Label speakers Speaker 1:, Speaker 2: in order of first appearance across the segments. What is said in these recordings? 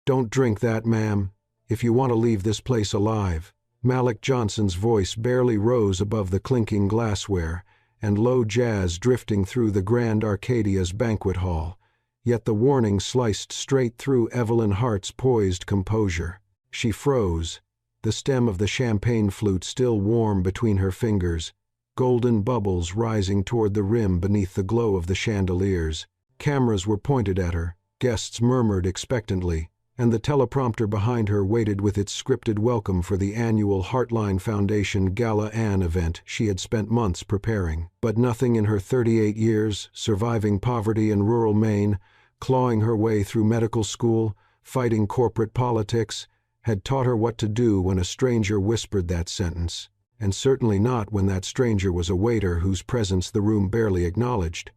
Speaker 1: "Don't drink that, ma'am, if you want to leave this place alive." Malik Johnson's voice barely rose above the clinking glassware and low jazz drifting through the Grand Arcadia's banquet hall, yet the warning sliced straight through Evelyn Hart's poised composure. She froze, the stem of the champagne flute still warm between her fingers, golden bubbles rising toward the rim beneath the glow of the chandeliers. Cameras were pointed at her, guests murmured expectantly, and the teleprompter behind her waited with its scripted welcome for the annual Heartline Foundation Gala Ann event she had spent months preparing. But nothing in her 38 years, surviving poverty in rural Maine, clawing her way through medical school, fighting corporate politics, had taught her what to do when a stranger whispered that sentence, and certainly not when that stranger was a waiter whose presence the room barely acknowledged.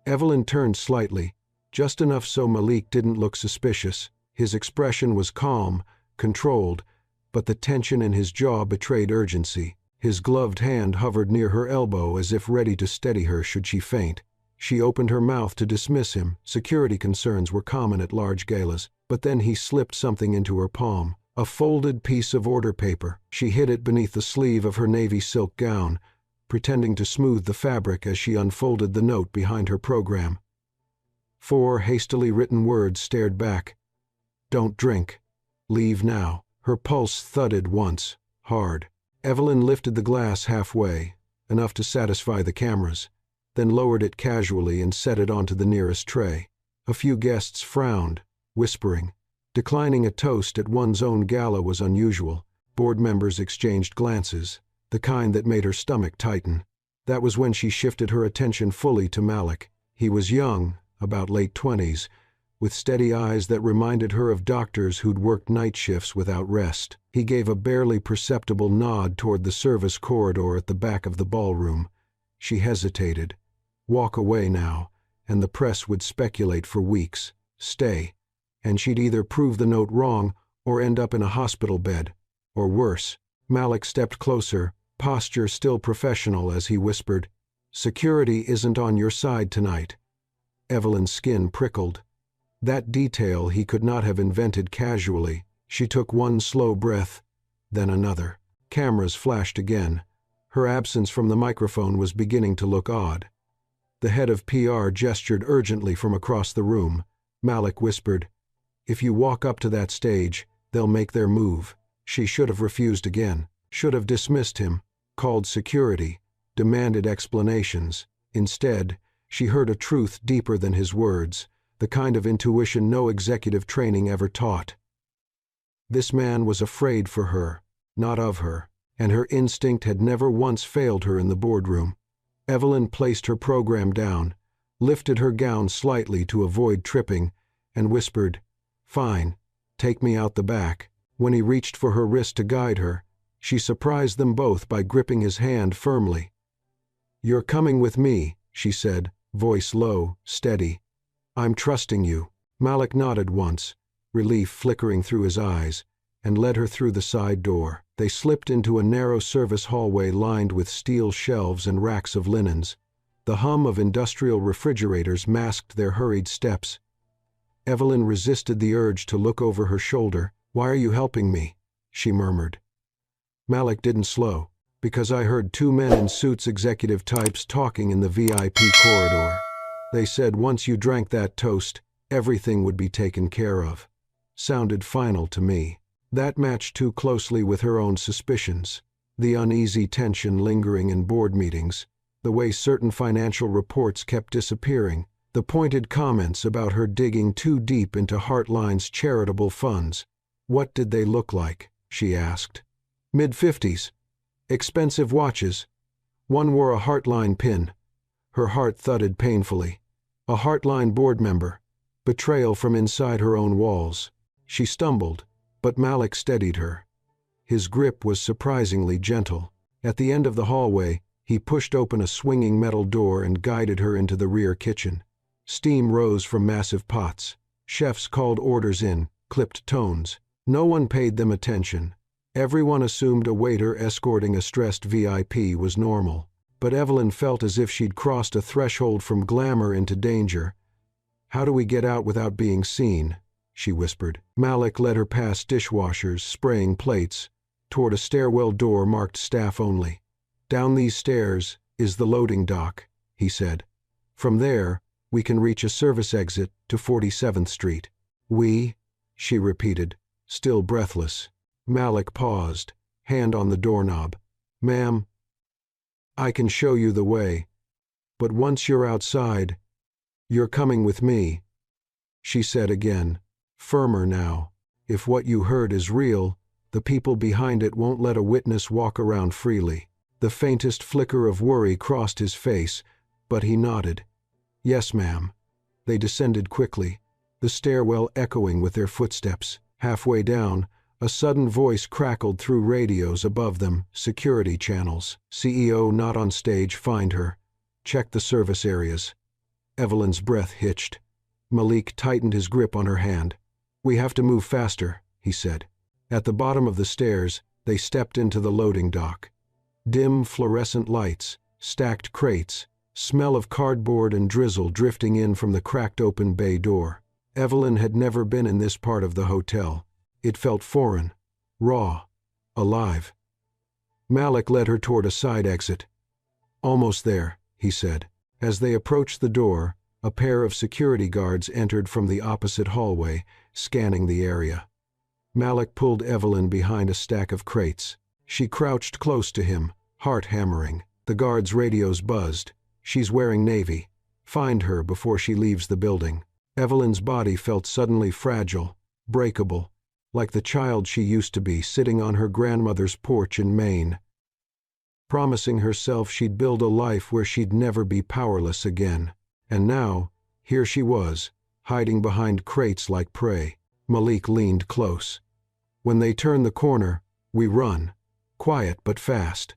Speaker 1: Evelyn turned slightly, just enough so Malik didn't look suspicious. His expression was calm, controlled, but the tension in his jaw betrayed urgency. His gloved hand hovered near her elbow as if ready to steady her should she faint. She opened her mouth to dismiss him. Security concerns were common at large galas, but then he slipped something into her palm, a folded piece of order paper. She hid it beneath the sleeve of her navy silk gown, pretending to smooth the fabric as she unfolded the note behind her program. 4 hastily written words stared back. "Don't drink. Leave now." Her pulse thudded once, hard. Evelyn lifted the glass halfway, enough to satisfy the cameras, then lowered it casually and set it onto the nearest tray. A few guests frowned, whispering. Declining a toast at one's own gala was unusual. Board members exchanged glances, the kind that made her stomach tighten. That was when she shifted her attention fully to Malik. He was young, about late 20s, with steady eyes that reminded her of doctors who'd worked night shifts without rest. He gave a barely perceptible nod toward the service corridor at the back of the ballroom. She hesitated. Walk away now, and the press would speculate for weeks. Stay, and she'd either prove the note wrong or end up in a hospital bed. Or worse. Malik stepped closer, posture still professional as he whispered, "Security isn't on your side tonight." Evelyn's skin prickled. That detail he could not have invented casually. She took one slow breath, then another. Cameras flashed again. Her absence from the microphone was beginning to look odd. The head of PR gestured urgently from across the room. Malik whispered, "If you walk up to that stage, they'll make their move." She should have refused again, should have dismissed him, called security, demanded explanations. Instead, she heard a truth deeper than his words, the kind of intuition no executive training ever taught. This man was afraid for her, not of her, and her instinct had never once failed her in the boardroom. Evelyn placed her program down, lifted her gown slightly to avoid tripping, and whispered, "Fine, take me out the back." When he reached for her wrist to guide her, she surprised them both by gripping his hand firmly. "You're coming with me," she said, voice low, steady. "I'm trusting you." Malik nodded once, relief flickering through his eyes, and led her through the side door. They slipped into a narrow service hallway lined with steel shelves and racks of linens. The hum of industrial refrigerators masked their hurried steps. Evelyn resisted the urge to look over her shoulder. "Why are you helping me?" she murmured. Malik didn't slow. "Because I heard 2 men in suits, executive types, talking in the VIP corridor. They said once you drank that toast, everything would be taken care of." Sounded final to me. That matched too closely with her own suspicions. The uneasy tension lingering in board meetings, the way certain financial reports kept disappearing, the pointed comments about her digging too deep into Heartline's charitable funds. What did they look like? She asked. Mid-50s. Expensive watches. One wore a Heartline pin. Her heart thudded painfully. A Heartline board member. Betrayal from inside her own walls. She stumbled, but Malik steadied her. His grip was surprisingly gentle. At the end of the hallway, he pushed open a swinging metal door and guided her into the rear kitchen. Steam rose from massive pots. Chefs called orders in, clipped tones. No one paid them attention. Everyone assumed a waiter escorting a stressed VIP was normal. But Evelyn felt as if she'd crossed a threshold from glamour into danger. How do we get out without being seen? she whispered. Malik led her past dishwashers, spraying plates, toward a stairwell door marked staff only. Down these stairs is the loading dock, he said. From there, we can reach a service exit to 47th Street. We? She repeated, still breathless. Malik paused, hand on the doorknob. Ma'am, I can show you the way, but once you're outside, you're coming with me, she said again, firmer now. If what you heard is real, the people behind it won't let a witness walk around freely. The faintest flicker of worry crossed his face, but he nodded. Yes, ma'am. They descended quickly, the stairwell echoing with their footsteps. Halfway down, a sudden voice crackled through radios above them, security channels. CEO not on stage, find her. Check the service areas. Evelyn's breath hitched. Malik tightened his grip on her hand. We have to move faster, he said. At the bottom of the stairs, they stepped into the loading dock. Dim fluorescent lights, stacked crates, smell of cardboard and drizzle drifting in from the cracked open bay door. Evelyn had never been in this part of the hotel. It felt foreign, raw, alive. Malik led her toward a side exit. Almost there, he said. As they approached the door, a pair of security guards entered from the opposite hallway, scanning the area. Malik pulled Evelyn behind a stack of crates. She crouched close to him, heart hammering. The guards' radios buzzed. She's wearing navy. Find her before she leaves the building. Evelyn's body felt suddenly fragile, breakable, like the child she used to be sitting on her grandmother's porch in Maine, promising herself she'd build a life where she'd never be powerless again. And now, here she was, hiding behind crates like prey. Malik leaned close. When they turn the corner, we run, quiet but fast.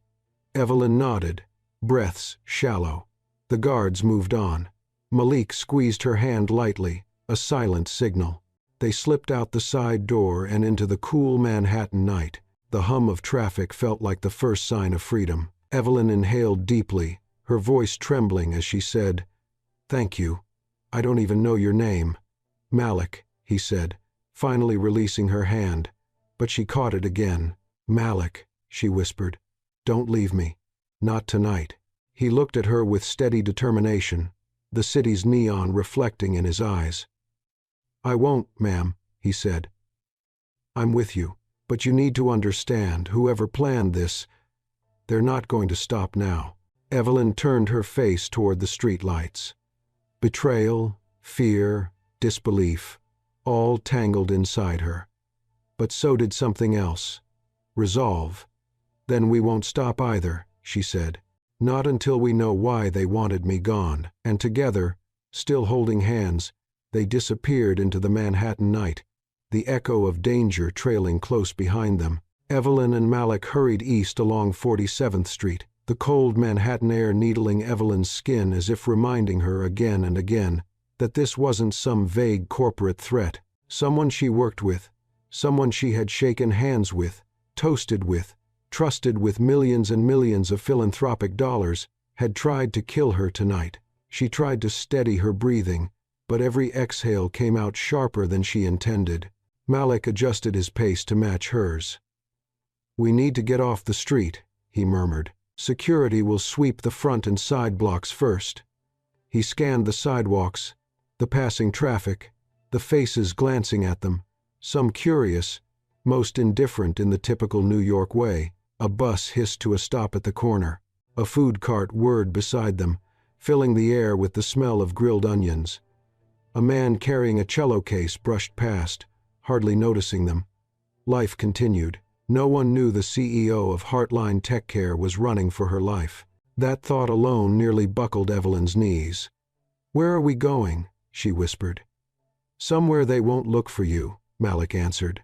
Speaker 1: Evelyn nodded, breaths shallow. The guards moved on. Malik squeezed her hand lightly, a silent signal. They slipped out the side door and into the cool Manhattan night. The hum of traffic felt like the first sign of freedom. Evelyn inhaled deeply, her voice trembling as she said, "Thank you. I don't even know your name." "Malik," he said, finally releasing her hand, but she caught it again. "Malik," she whispered, "don't leave me. Not tonight." He looked at her with steady determination, the city's neon reflecting in his eyes. "I won't, ma'am," he said. "I'm with you, but you need to understand, whoever planned this, they're not going to stop now." Evelyn turned her face toward the streetlights. Betrayal, fear, disbelief, all tangled inside her. But so did something else. Resolve. "Then we won't stop either," she said. "Not until we know why they wanted me gone." And together, still holding hands, they disappeared into the Manhattan night, the echo of danger trailing close behind them. Evelyn and Malik hurried east along 47th Street, the cold Manhattan air needling Evelyn's skin as if reminding her again and again that this wasn't some vague corporate threat. Someone she worked with, someone she had shaken hands with, toasted with, trusted with millions and millions of philanthropic dollars, had tried to kill her tonight. She tried to steady her breathing, but every exhale came out sharper than she intended. Malik adjusted his pace to match hers. "We need to get off the street," he murmured. "Security will sweep the front and side blocks first." He scanned the sidewalks, the passing traffic, the faces glancing at them, some curious, most indifferent in the typical New York way. A bus hissed to a stop at the corner. A food cart whirred beside them, filling the air with the smell of grilled onions. A man carrying a cello case brushed past, hardly noticing them. Life continued. No one knew the CEO of Heartline Tech Care was running for her life. That thought alone nearly buckled Evelyn's knees. "Where are we going?" she whispered. "Somewhere they won't look for you," Malik answered.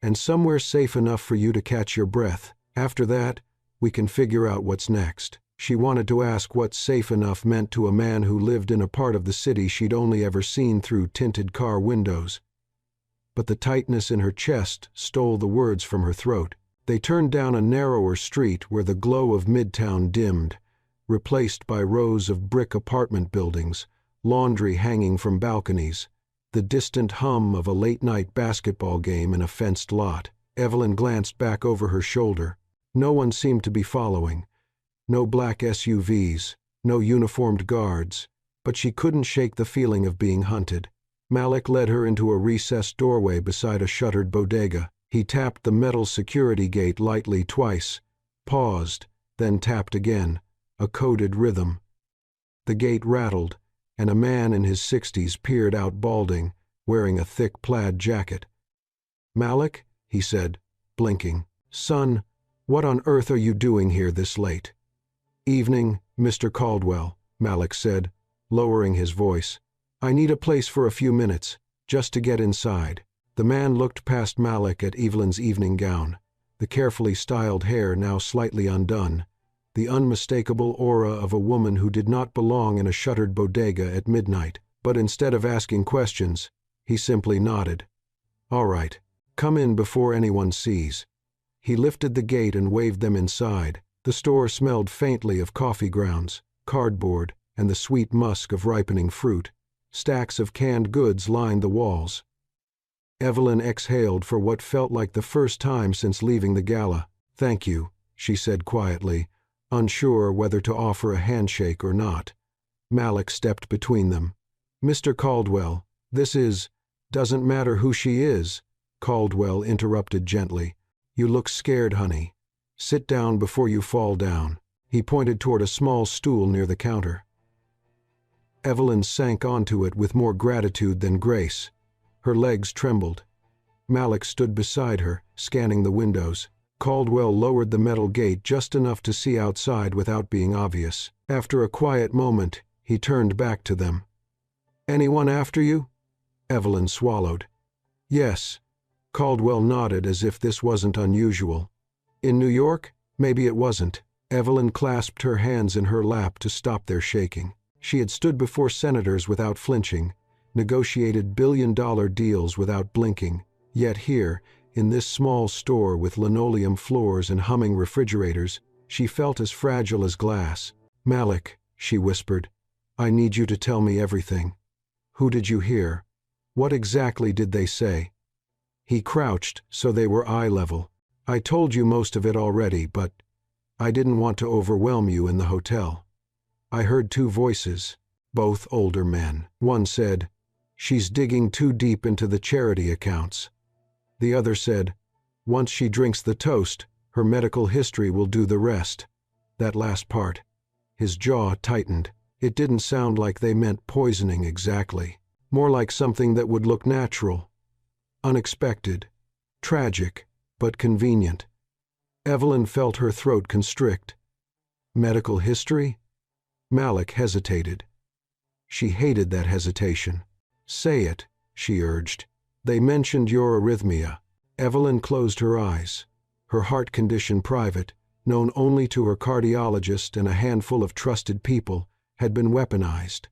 Speaker 1: "And somewhere safe enough for you to catch your breath. After that, we can figure out what's next." She wanted to ask what safe enough meant to a man who lived in a part of the city she'd only ever seen through tinted car windows. But the tightness in her chest stole the words from her throat. They turned down a narrower street where the glow of Midtown dimmed, replaced by rows of brick apartment buildings, laundry hanging from balconies, the distant hum of a late-night basketball game in a fenced lot. Evelyn glanced back over her shoulder. No one seemed to be following. No black SUVs, no uniformed guards, but she couldn't shake the feeling of being hunted. Malik led her into a recessed doorway beside a shuttered bodega. He tapped the metal security gate lightly twice, paused, then tapped again, a coded rhythm. The gate rattled, and a man in his 60s peered out balding, wearing a thick plaid jacket. "Malik?" he said, blinking. "Son, what on earth are you doing here this late?" "Evening, Mr. Caldwell," Malik said, lowering his voice. "I need a place for a few minutes, just to get inside." The man looked past Malik at Evelyn's evening gown, the carefully styled hair now slightly undone, the unmistakable aura of a woman who did not belong in a shuttered bodega at midnight. But instead of asking questions, he simply nodded. "All right, come in before anyone sees." He lifted the gate and waved them inside. The store smelled faintly of coffee grounds, cardboard, and the sweet musk of ripening fruit. Stacks of canned goods lined the walls. Evelyn exhaled for what felt like the first time since leaving the gala. "Thank you," she said quietly, unsure whether to offer a handshake or not. Malik stepped between them. "Mr. Caldwell, this is—" "Doesn't matter who she is," Caldwell interrupted gently. "You look scared, honey. Sit down before you fall down." He pointed toward a small stool near the counter. Evelyn sank onto it with more gratitude than grace. Her legs trembled. Malik stood beside her, scanning the windows. Caldwell lowered the metal gate just enough to see outside without being obvious. After a quiet moment, he turned back to them. "Anyone after you?" Evelyn swallowed. "Yes." Caldwell nodded as if this wasn't unusual. "In New York? Maybe it wasn't." Evelyn clasped her hands in her lap to stop their shaking. She had stood before senators without flinching, negotiated billion-dollar deals without blinking. Yet here, in this small store with linoleum floors and humming refrigerators, she felt as fragile as glass. "Malik," she whispered, "I need you to tell me everything. Who did you hear? What exactly did they say?" He crouched so they were eye level. "I told you most of it already, but I didn't want to overwhelm you in the hotel. I heard two voices, both older men. One said, 'She's digging too deep into the charity accounts.' The other said, 'Once she drinks the toast, her medical history will do the rest.'" That last part. His jaw tightened. It didn't sound like they meant poisoning exactly. More like something that would look natural. Unexpected. Tragic, but convenient. Evelyn felt her throat constrict. Medical history? Malik hesitated. She hated that hesitation. "Say it," she urged. "They mentioned your arrhythmia." Evelyn closed her eyes. Her heart condition private, known only to her cardiologist and a handful of trusted people, had been weaponized.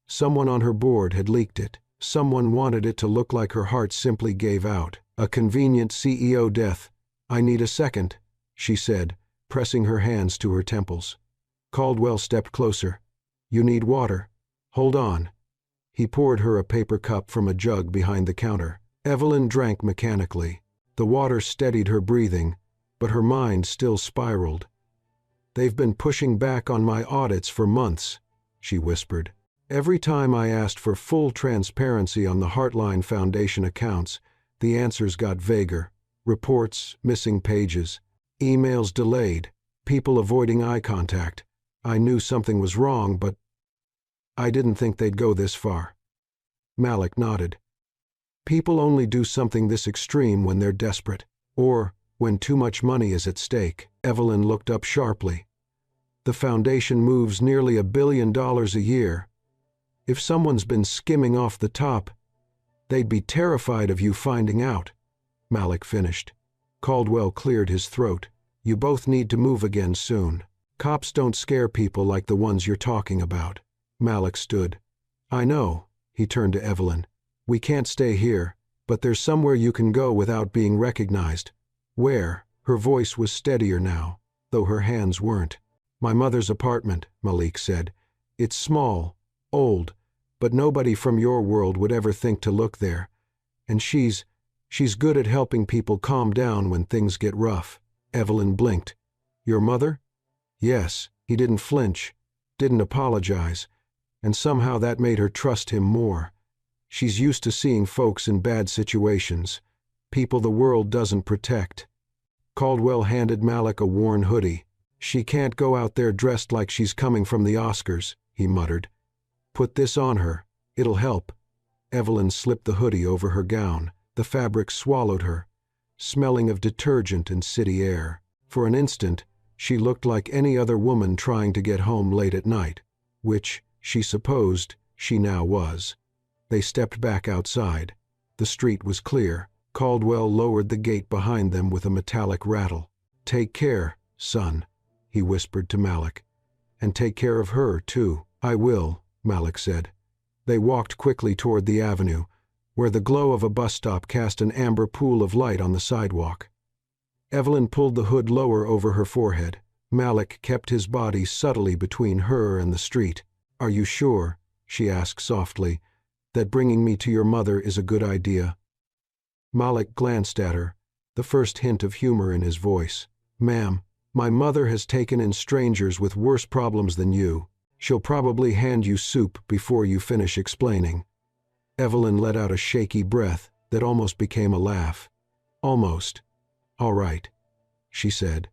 Speaker 1: Someone on her board had leaked it. Someone wanted it to look like her heart simply gave out. "A convenient CEO death. I need a second," she said, pressing her hands to her temples. Caldwell stepped closer. "You need water. Hold on." He poured her a paper cup from a jug behind the counter. Evelyn drank mechanically. The water steadied her breathing, but her mind still spiraled. "They've been pushing back on my audits for months," she whispered. "Every time I asked for full transparency on the Heartline Foundation accounts, the answers got vaguer. Reports, missing pages, emails delayed, people avoiding eye contact. I knew something was wrong, but I didn't think they'd go this far." Malik nodded. "People only do something this extreme when they're desperate, or when too much money is at stake." Evelyn looked up sharply. "The foundation moves nearly $1 billion a year. If someone's been skimming off the top, they'd be terrified of you finding out," Malik finished. Caldwell cleared his throat. "You both need to move again soon. Cops don't scare people like the ones you're talking about." Malik stood. "I know," he turned to Evelyn. "We can't stay here, but there's somewhere you can go without being recognized." "Where?" Her voice was steadier now, though her hands weren't. "My mother's apartment," Malik said. "It's small, old, but nobody from your world would ever think to look there. And she's good at helping people calm down when things get rough." Evelyn blinked. "Your mother?" "Yes." He didn't flinch, didn't apologize, and somehow that made her trust him more. She's used to seeing folks in bad situations, people the world doesn't protect. Caldwell handed Malik a worn hoodie. "She can't go out there dressed like she's coming from the Oscars," he muttered. "Put this on her. It'll help." Evelyn slipped the hoodie over her gown. The fabric swallowed her, smelling of detergent and city air. For an instant, she looked like any other woman trying to get home late at night, which, she supposed, she now was. They stepped back outside. The street was clear. Caldwell lowered the gate behind them with a metallic rattle. "Take care, son," he whispered to Malik. "And take care of her, too." "I will," Malik said. They walked quickly toward the avenue, where the glow of a bus stop cast an amber pool of light on the sidewalk. Evelyn pulled the hood lower over her forehead. Malik kept his body subtly between her and the street. "Are you sure," she asked softly, "that bringing me to your mother is a good idea?" Malik glanced at her, the first hint of humor in his voice. "Ma'am, my mother has taken in strangers with worse problems than you. She'll probably hand you soup before you finish explaining." Evelyn let out a shaky breath that almost became a laugh. "Almost. All right," she said.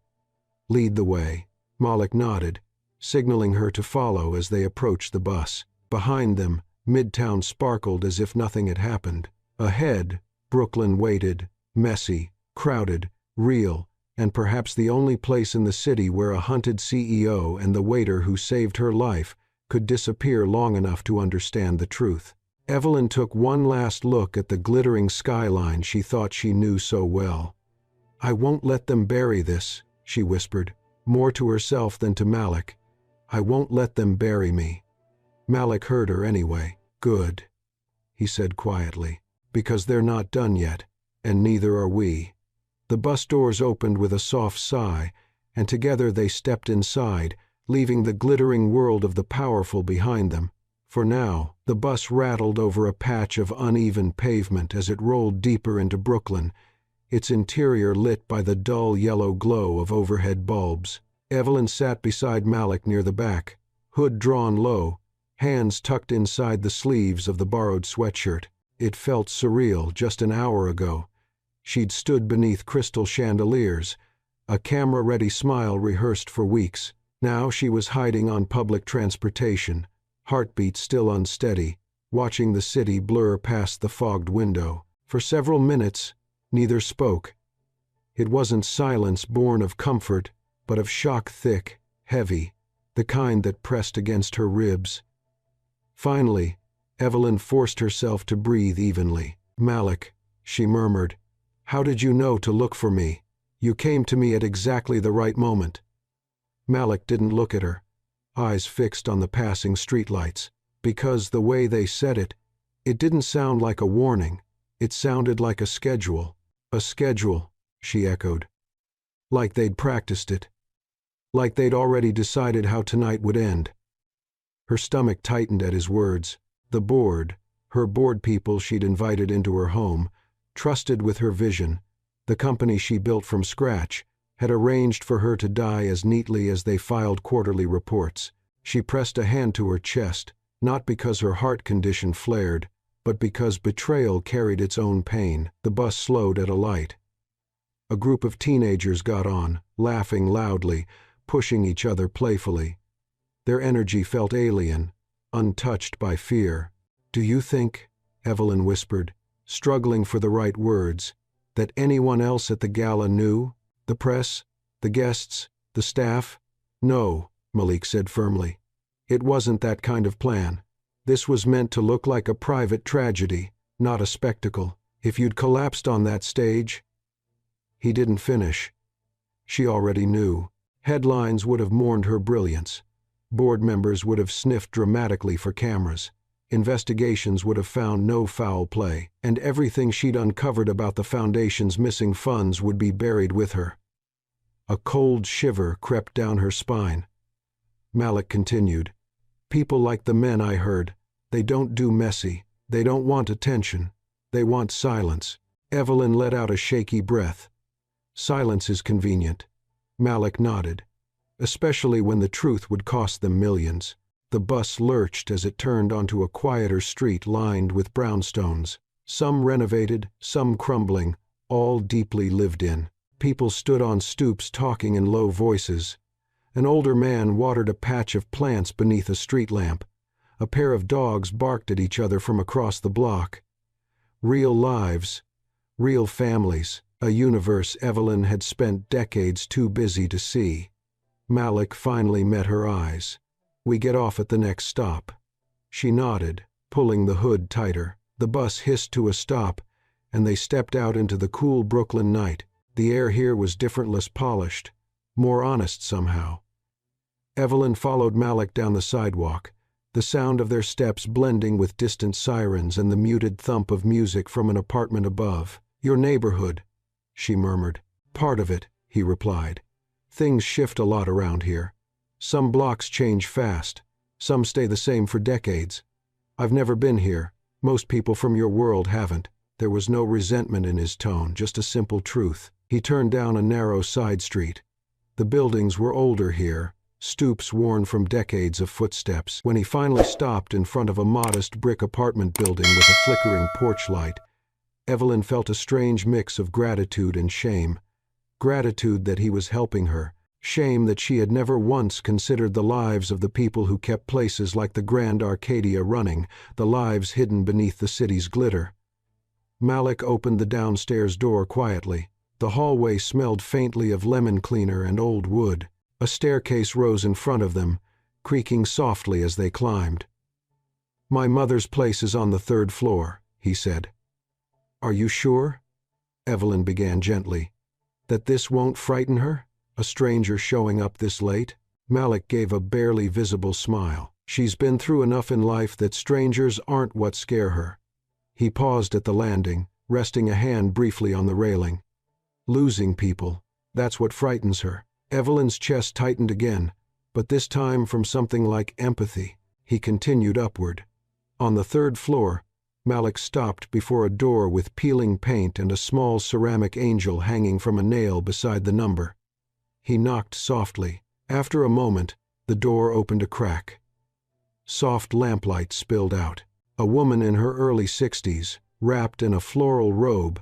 Speaker 1: "Lead the way." Malik nodded, signaling her to follow as they approached the bus. Behind them, Midtown sparkled as if nothing had happened. Ahead, Brooklyn waited, messy, crowded, real, and perhaps the only place in the city where a hunted CEO and the waiter who saved her life could disappear long enough to understand the truth. Evelyn took one last look at the glittering skyline she thought she knew so well. "I won't let them bury this," she whispered, more to herself than to Malik. "I won't let them bury me." Malik heard her anyway. "Good," he said quietly, "because they're not done yet, and neither are we." The bus doors opened with a soft sigh, and together they stepped inside, leaving the glittering world of the powerful behind them. For now, the bus rattled over a patch of uneven pavement as it rolled deeper into Brooklyn, its interior lit by the dull yellow glow of overhead bulbs. Evelyn sat beside Malik near the back, hood drawn low, hands tucked inside the sleeves of the borrowed sweatshirt. It felt surreal just an hour ago. She'd stood beneath crystal chandeliers, a camera-ready smile rehearsed for weeks. Now she was hiding on public transportation, heartbeat still unsteady, watching the city blur past the fogged window. For several minutes, neither spoke. It wasn't silence born of comfort, but of shock, thick, heavy, the kind that pressed against her ribs. Finally, Evelyn forced herself to breathe evenly. "Malik," she murmured, "how did you know to look for me? You came to me at exactly the right moment." Malik didn't look at her, eyes fixed on the passing streetlights, because the way they said it, it didn't sound like a warning. It sounded like a schedule. "A schedule," she echoed. Like they'd practiced it. Like they'd already decided how tonight would end. Her stomach tightened at his words. The board, her board people she'd invited into her home, trusted with her vision, the company she built from scratch, had arranged for her to die as neatly as they filed quarterly reports. She pressed a hand to her chest, not because her heart condition flared, but because betrayal carried its own pain. The bus slowed at a light. A group of teenagers got on, laughing loudly, pushing each other playfully. Their energy felt alien, untouched by fear. "Do you think," Evelyn whispered, struggling for the right words, "that anyone else at the gala knew? The press? The guests? The staff?" "No," Malik said firmly. "It wasn't that kind of plan. This was meant to look like a private tragedy, not a spectacle. If you'd collapsed on that stage—" He didn't finish. She already knew. Headlines would have mourned her brilliance. Board members would have sniffed dramatically for cameras. Investigations would have found no foul play, and everything she'd uncovered about the foundation's missing funds would be buried with her. A cold shiver crept down her spine. Malik continued, "People like the men I heard, They don't do messy. They don't want attention. They want silence. Evelyn let out a shaky breath. Silence is convenient. Malik nodded. Especially when the truth would cost them millions. The bus lurched as it turned onto a quieter street lined with brownstones. Some renovated, some crumbling, all deeply lived in. People stood on stoops talking in low voices. An older man watered a patch of plants beneath a street lamp. A pair of dogs barked at each other from across the block. Real lives, real families, a universe Evelyn had spent decades too busy to see. Malik finally met her eyes. "We get off at the next stop." She nodded, pulling the hood tighter. The bus hissed to a stop, and they stepped out into the cool Brooklyn night. The air here was different, less polished, more honest somehow. Evelyn followed Malik down the sidewalk, the sound of their steps blending with distant sirens and the muted thump of music from an apartment above. "Your neighborhood," she murmured. "Part of it," he replied. "Things shift a lot around here. Some blocks change fast. Some stay the same for decades. I've never been here. Most people from your world haven't." There was no resentment in his tone, just a simple truth. He turned down a narrow side street. The buildings were older here, stoops worn from decades of footsteps. When he finally stopped in front of a modest brick apartment building with a flickering porch light, Evelyn felt a strange mix of gratitude and shame. Gratitude that he was helping her. Shame that she had never once considered the lives of the people who kept places like the Grand Arcadia running, the lives hidden beneath the city's glitter. Malik opened the downstairs door quietly. The hallway smelled faintly of lemon cleaner and old wood. A staircase rose in front of them, creaking softly as they climbed. "My mother's place is on the 3rd floor," he said. "Are you sure?" Evelyn began gently. "That this won't frighten her? A stranger showing up this late?" Malik gave a barely visible smile. "She's been through enough in life that strangers aren't what scare her." He paused at the landing, resting a hand briefly on the railing. "Losing people, that's what frightens her." Evelyn's chest tightened again, but this time from something like empathy. He continued upward. On the 3rd floor, Malik stopped before a door with peeling paint and a small ceramic angel hanging from a nail beside the number. He knocked softly. After a moment, the door opened a crack. Soft lamplight spilled out. A woman in her early 60s, wrapped in a floral robe,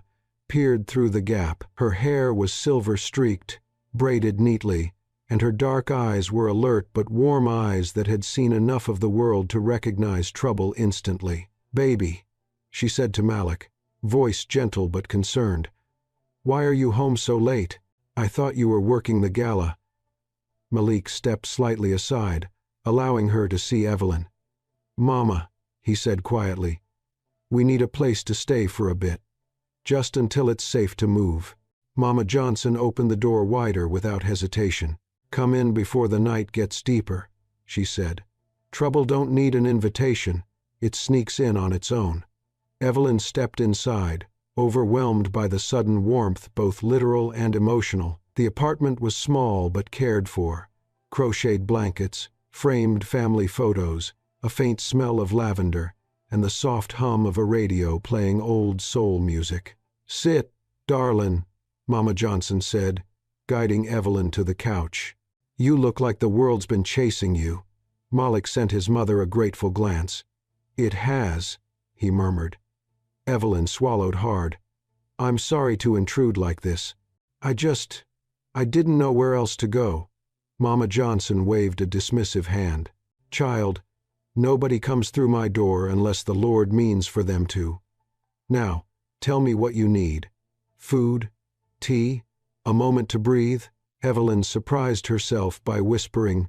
Speaker 1: peered through the gap. Her hair was silver-streaked, braided neatly, and her dark eyes were alert but warm eyes that had seen enough of the world to recognize trouble instantly. "Baby," she said to Malik, voice gentle but concerned. "Why are you home so late? I thought you were working the gala." Malik stepped slightly aside, allowing her to see Evelyn. "Mama," he said quietly, "we need a place to stay for a bit. Just until it's safe to move." Mama Johnson opened the door wider without hesitation. "Come in before the night gets deeper," she said. "Trouble don't need an invitation. It sneaks in on its own." Evelyn stepped inside, overwhelmed by the sudden warmth, both literal and emotional. The apartment was small but cared for. Crocheted blankets, framed family photos, a faint smell of lavender, and the soft hum of a radio playing old soul music. "Sit, darlin'," Mama Johnson said, guiding Evelyn to the couch. "You look like the world's been chasing you." Malik sent his mother a grateful glance. "It has," he murmured. Evelyn swallowed hard. "I'm sorry to intrude like this. I didn't know where else to go." Mama Johnson waved a dismissive hand. "Child, nobody comes through my door unless the Lord means for them to. Now, tell me what you need. Food? Tea? A moment to breathe?" Evelyn surprised herself by whispering,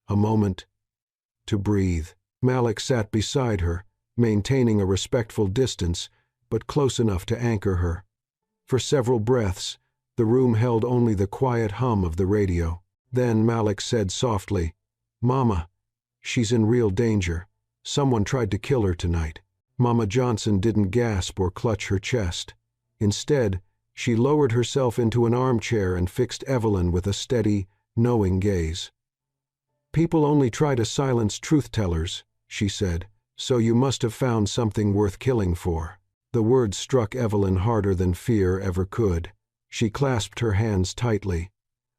Speaker 1: "A moment to breathe." Malik sat beside her, maintaining a respectful distance, but close enough to anchor her. For several breaths, the room held only the quiet hum of the radio. Then Malik said softly, "Mama, she's in real danger. Someone tried to kill her tonight." Mama Johnson didn't gasp or clutch her chest. Instead, she lowered herself into an armchair and fixed Evelyn with a steady, knowing gaze. "People only try to silence truth-tellers," she said, So you must have found something worth killing for. The words struck Evelyn harder than fear ever could. She clasped her hands tightly.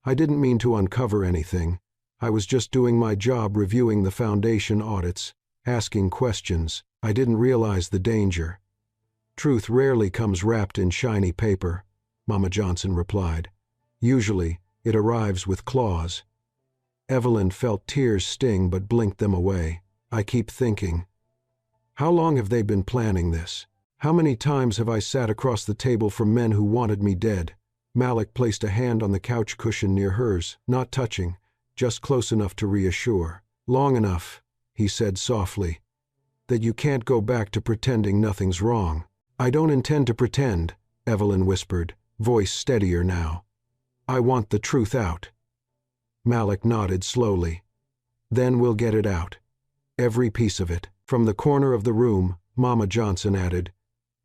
Speaker 1: I didn't mean to uncover anything. I was just doing my job reviewing the Foundation audits, asking questions. I didn't realize the danger. Truth rarely comes wrapped in shiny paper, Mama Johnson replied. Usually, it arrives with claws. Evelyn felt tears sting but blinked them away. I keep thinking. How long have they been planning this? How many times have I sat across the table from men who wanted me dead? Malik placed a hand on the couch cushion near hers, not touching, just close enough to reassure. Long enough, he said softly, that you can't go back to pretending nothing's wrong. I don't intend to pretend, Evelyn whispered, voice steadier now. I want the truth out. Malik nodded slowly. Then we'll get it out. Every piece of it. From the corner of the room, Mama Johnson added,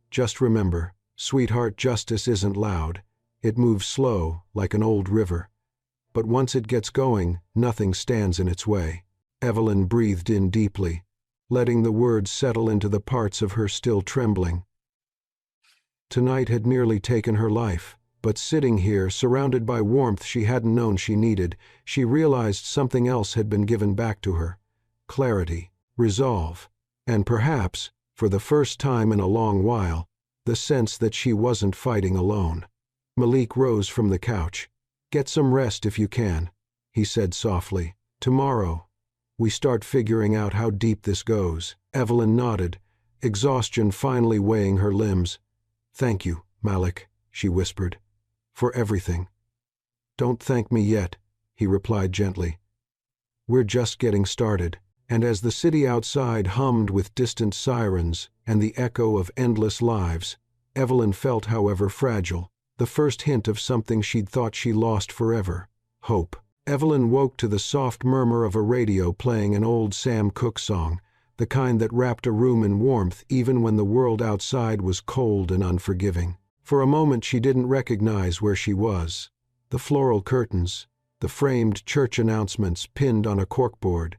Speaker 1: just remember, sweetheart, justice isn't loud. It moves slow, like an old river. But once it gets going, nothing stands in its way. Evelyn breathed in deeply, letting the words settle into the parts of her still trembling. Tonight had nearly taken her life, but sitting here, surrounded by warmth she hadn't known she needed, she realized something else had been given back to her. Clarity, resolve, and perhaps, for the first time in a long while, the sense that she wasn't fighting alone. Malik rose from the couch. Get some rest if you can, he said softly. Tomorrow, we start figuring out how deep this goes. Evelyn nodded, exhaustion finally weighing her limbs. Thank you, Malik, she whispered, for everything. Don't thank me yet, he replied gently. We're just getting started. And as the city outside hummed with distant sirens and the echo of endless lives, Evelyn felt, however fragile, the first hint of something she'd thought she lost forever: hope. Evelyn woke to the soft murmur of a radio playing an old Sam Cooke song, the kind that wrapped a room in warmth even when the world outside was cold and unforgiving. For a moment she didn't recognize where she was. The floral curtains, the framed church announcements pinned on a corkboard,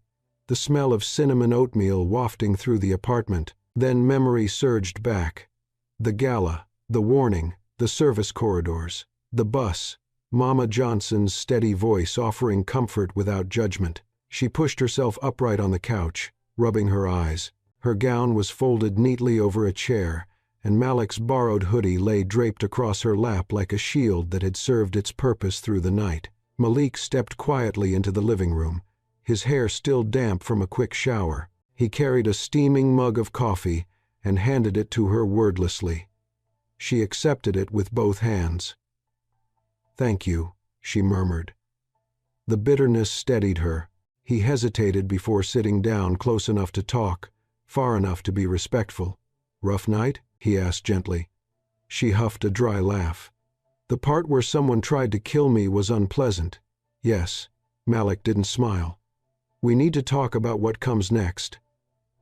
Speaker 1: the smell of cinnamon oatmeal wafting through the apartment. Then memory surged back. The gala, the warning, the service corridors, the bus, Mama Johnson's steady voice offering comfort without judgment. She pushed herself upright on the couch, rubbing her eyes. Her gown was folded neatly over a chair, and Malik's borrowed hoodie lay draped across her lap like a shield that had served its purpose through the night. Malik stepped quietly into the living room, his hair still damp from a quick shower. He carried a steaming mug of coffee and handed it to her wordlessly. She accepted it with both hands. Thank you, she murmured. The bitterness steadied her. He hesitated before sitting down close enough to talk, far enough to be respectful. Rough night? He asked gently. She huffed a dry laugh. The part where someone tried to kill me was unpleasant. Yes. Malik didn't smile. We need to talk about what comes next.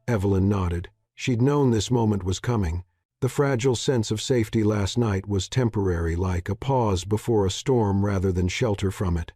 Speaker 1: Evelyn nodded. She'd known this moment was coming. The fragile sense of safety last night was temporary, like a pause before a storm rather than shelter from it.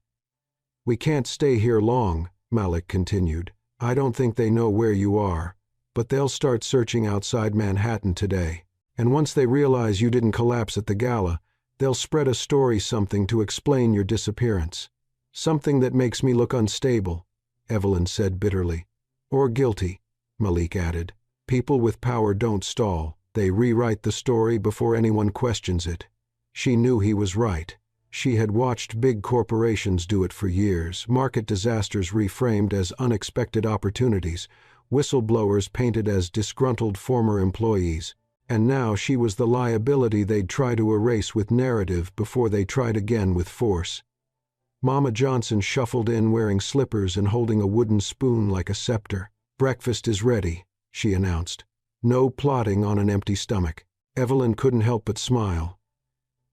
Speaker 1: We can't stay here long, Malik continued. I don't think they know where you are, but they'll start searching outside Manhattan today. And once they realize you didn't collapse at the gala, they'll spread a story, something to explain your disappearance. Something that makes me look unstable, Evelyn said bitterly. Or guilty, Malik added. People with power don't stall. They rewrite the story before anyone questions it. She knew he was right. She had watched big corporations do it for years, market disasters reframed as unexpected opportunities, whistleblowers painted as disgruntled former employees. And now she was the liability they'd try to erase with narrative before they tried again with force. Mama Johnson shuffled in wearing slippers and holding a wooden spoon like a scepter. Breakfast is ready, she announced. No plotting on an empty stomach. Evelyn couldn't help but smile.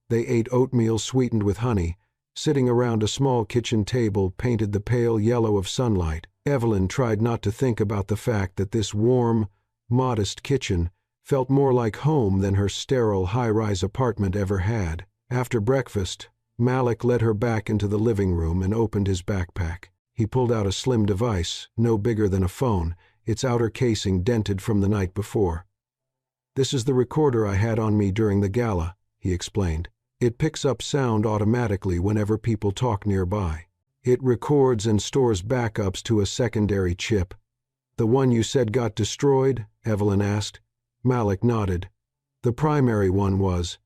Speaker 1: They ate oatmeal sweetened with honey, sitting around a small kitchen table painted the pale yellow of sunlight. Evelyn tried not to think about the fact that this warm, modest kitchen felt more like home than her sterile high-rise apartment ever had. After breakfast, Malik led her back into the living room and opened his backpack. He pulled out a slim device, no bigger than a phone, its outer casing dented from the night before. "This is the recorder I had on me during the gala," he explained. "It picks up sound automatically whenever people talk nearby. It records and stores backups to a secondary chip." "The one you said got destroyed?" Evelyn asked. Malik nodded. "The primary one was.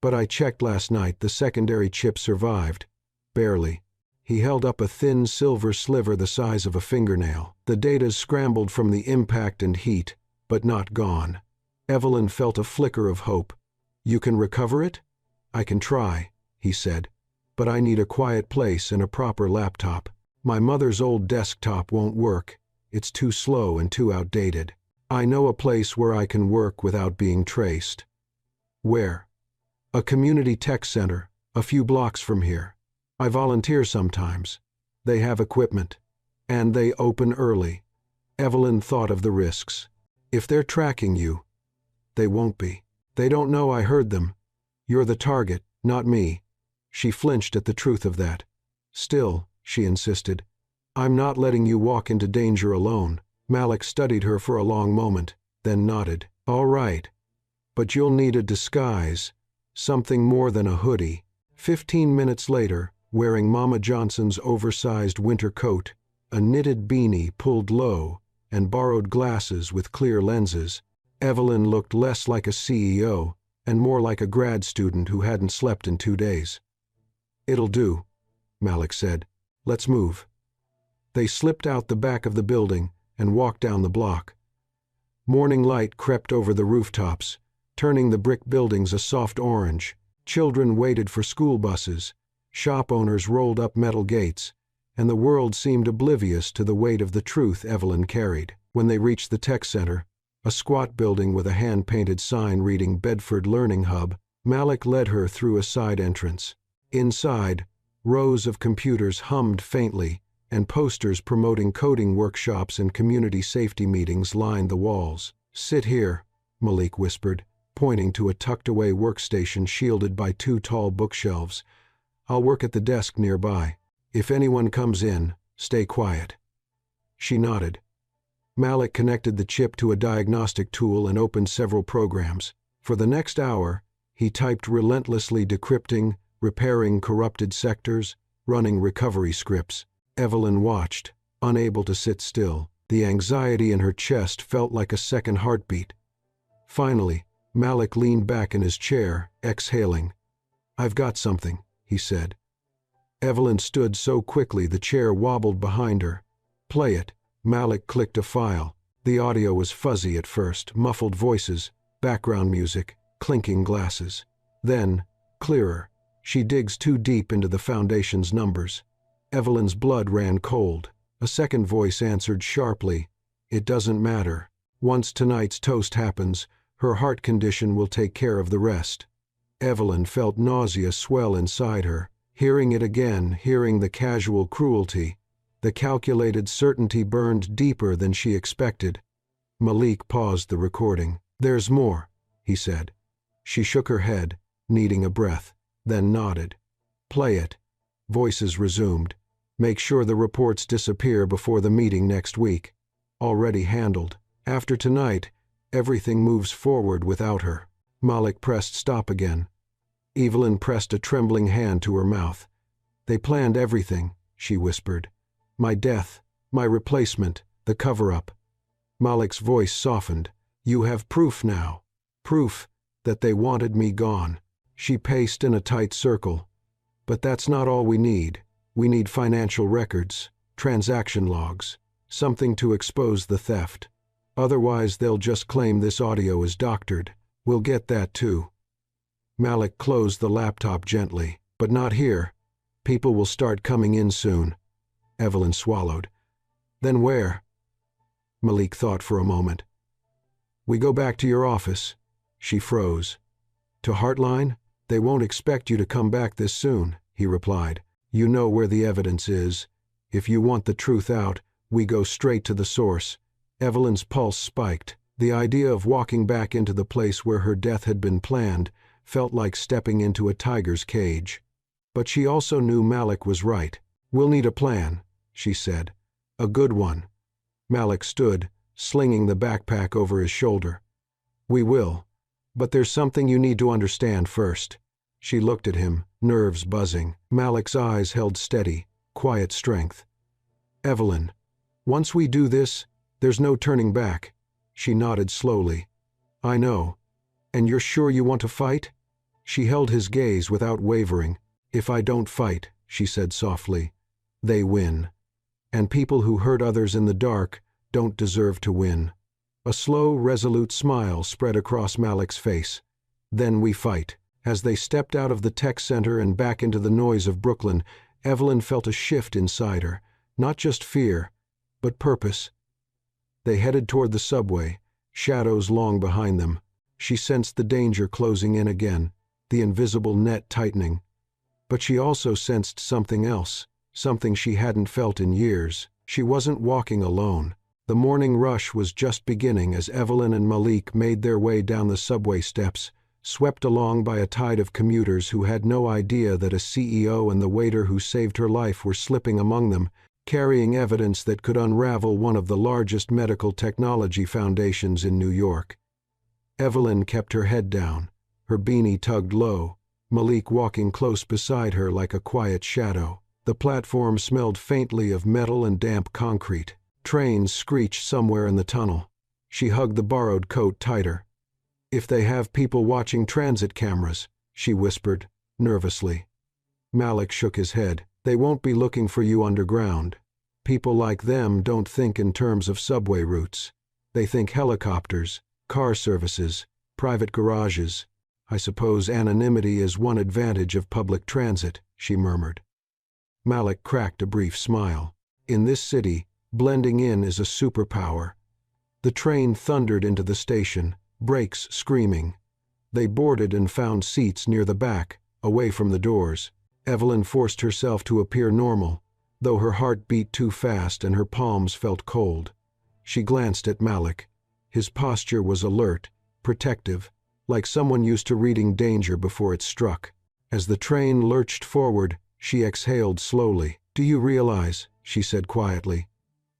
Speaker 1: But I checked last night, the secondary chip survived. Barely." He held up a thin silver sliver the size of a fingernail. "The data's scrambled from the impact and heat, but not gone." Evelyn felt a flicker of hope. "You can recover it?" "I can try," he said. "But I need a quiet place and a proper laptop. My mother's old desktop won't work. It's too slow and too outdated. I know a place where I can work without being traced." "Where?" "A community tech center, a few blocks from here. I volunteer sometimes. They have equipment. And they open early." Evelyn thought of the risks. "If they're tracking you—" "They won't be. They don't know I heard them. You're the target, not me." She flinched at the truth of that. "Still," she insisted, "I'm not letting you walk into danger alone." Malik studied her for a long moment, then nodded. "All right. But you'll need a disguise. Something more than a hoodie." 15 minutes later, wearing Mama Johnson's oversized winter coat, a knitted beanie pulled low, and borrowed glasses with clear lenses, Evelyn looked less like a CEO and more like a grad student who hadn't slept in 2 days. "It'll do," Malik said. "Let's move." They slipped out the back of the building and walked down the block. Morning light crept over the rooftops, turning the brick buildings a soft orange. Children waited for school buses, shop owners rolled up metal gates, and the world seemed oblivious to the weight of the truth Evelyn carried. When they reached the tech center, a squat building with a hand-painted sign reading Bedford Learning Hub, Malik led her through a side entrance. Inside, rows of computers hummed faintly, and posters promoting coding workshops and community safety meetings lined the walls. "Sit here," Malik whispered, pointing to a tucked-away workstation shielded by 2 tall bookshelves. "I'll work at the desk nearby. If anyone comes in, stay quiet." She nodded. Malik connected the chip to a diagnostic tool and opened several programs. For the next hour, he typed relentlessly, decrypting, repairing corrupted sectors, running recovery scripts. Evelyn watched, unable to sit still. The anxiety in her chest felt like a second heartbeat. Finally, Malik leaned back in his chair, exhaling. "I've got something," he said. Evelyn stood so quickly the chair wobbled behind her. "Play it." Malik clicked a file. The audio was fuzzy at first, muffled voices, background music, clinking glasses. Then, clearer. She digs too deep into the Foundation's numbers. Evelyn's blood ran cold. A second voice answered sharply, "It doesn't matter. Once tonight's toast happens, her heart condition will take care of the rest." Evelyn felt nausea swell inside her. Hearing it again, hearing the casual cruelty, the calculated certainty burned deeper than she expected. Malik paused the recording. "There's more," he said. She shook her head, needing a breath, then nodded. "Play it." Voices resumed. "Make sure the reports disappear before the meeting next week." "Already handled. After tonight, everything moves forward without her." Malik pressed stop again. Evelyn pressed a trembling hand to her mouth. "They planned everything," she whispered. "My death, my replacement, the cover-up." Malik's voice softened. "You have proof now. Proof that they wanted me gone." She paced in a tight circle. "But that's not all we need. We need financial records, transaction logs, something to expose the theft. Otherwise they'll just claim this audio is doctored. We'll get that too." Malik closed the laptop gently. "But not here. People will start coming in soon." Evelyn swallowed. "Then where?" Malik thought for a moment. "We go back to your office." She froze. "To Heartline? They won't expect you to come back this soon," he replied. "You know where the evidence is. If you want the truth out, we go straight to the source." Evelyn's pulse spiked. The idea of walking back into the place where her death had been planned felt like stepping into a tiger's cage. But she also knew Malik was right. "We'll need a plan," she said. "A good one." Malik stood, slinging the backpack over his shoulder. "We will. But there's something you need to understand first." She looked at him, nerves buzzing. Malik's eyes held steady, quiet strength. "Evelyn, once we do this, there's no turning back." She nodded slowly. "I know. And you're sure you want to fight?" She held his gaze without wavering. "If I don't fight," she said softly, "they win. And people who hurt others in the dark don't deserve to win." A slow, resolute smile spread across Malik's face. "Then we fight." As they stepped out of the tech center and back into the noise of Brooklyn, Evelyn felt a shift inside her. Not just fear, but purpose. They headed toward the subway, shadows long behind them. She sensed the danger closing in again, the invisible net tightening. But she also sensed something else, something she hadn't felt in years. She wasn't walking alone. The morning rush was just beginning as Evelyn and Malik made their way down the subway steps, swept along by a tide of commuters who had no idea that a CEO and the waiter who saved her life were slipping among them, carrying evidence that could unravel one of the largest medical technology foundations in New York. Evelyn kept her head down, her beanie tugged low, Malik walking close beside her like a quiet shadow. The platform smelled faintly of metal and damp concrete. Trains screeched somewhere in the tunnel. She hugged the borrowed coat tighter. "If they have people watching transit cameras," she whispered, nervously. Malik shook his head. "They won't be looking for you underground. People like them don't think in terms of subway routes. They think helicopters, car services, private garages. I suppose anonymity is one advantage of public transit," she murmured. Malik cracked a brief smile. In this city, blending in is a superpower. The train thundered into the station, brakes screaming. They boarded and found seats near the back, away from the doors. Evelyn forced herself to appear normal, though her heart beat too fast and her palms felt cold. She glanced at Malik. His posture was alert, protective, like someone used to reading danger before it struck. As the train lurched forward, she exhaled slowly. "Do you realize," she said quietly,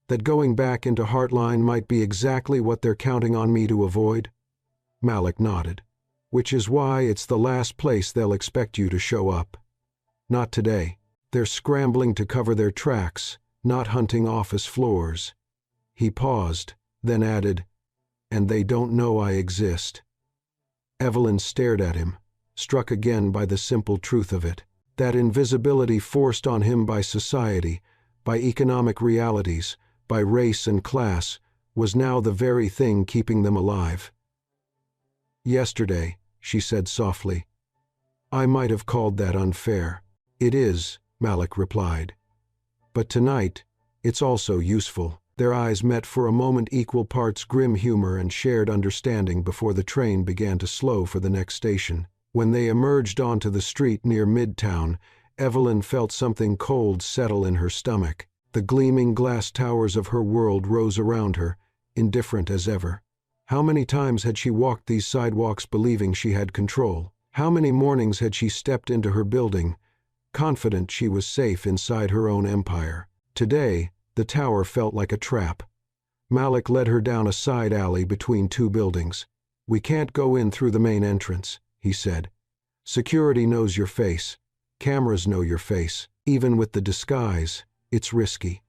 Speaker 1: "that going back into Heartline might be exactly what they're counting on me to avoid?" Malik nodded. "Which is why it's the last place they'll expect you to show up. Not today. They're scrambling to cover their tracks, not hunting office floors." He paused, then added, "And they don't know I exist." Evelyn stared at him, struck again by the simple truth of it. That invisibility forced on him by society, by economic realities, by race and class, was now the very thing keeping them alive. "Yesterday," she said softly, "I might have called that unfair." "It is," Malik replied. "But tonight, it's also useful." Their eyes met for a moment, equal parts grim humor and shared understanding before the train began to slow for the next station. When they emerged onto the street near Midtown, Evelyn felt something cold settle in her stomach. The gleaming glass towers of her world rose around her, indifferent as ever. How many times had she walked these sidewalks believing she had control? How many mornings had she stepped into her building, confident she was safe inside her own empire? Today, the tower felt like a trap. Malik led her down a side alley between two buildings. "We can't go in through the main entrance," he said. "Security knows your face. Cameras know your face. Even with the disguise, it's risky.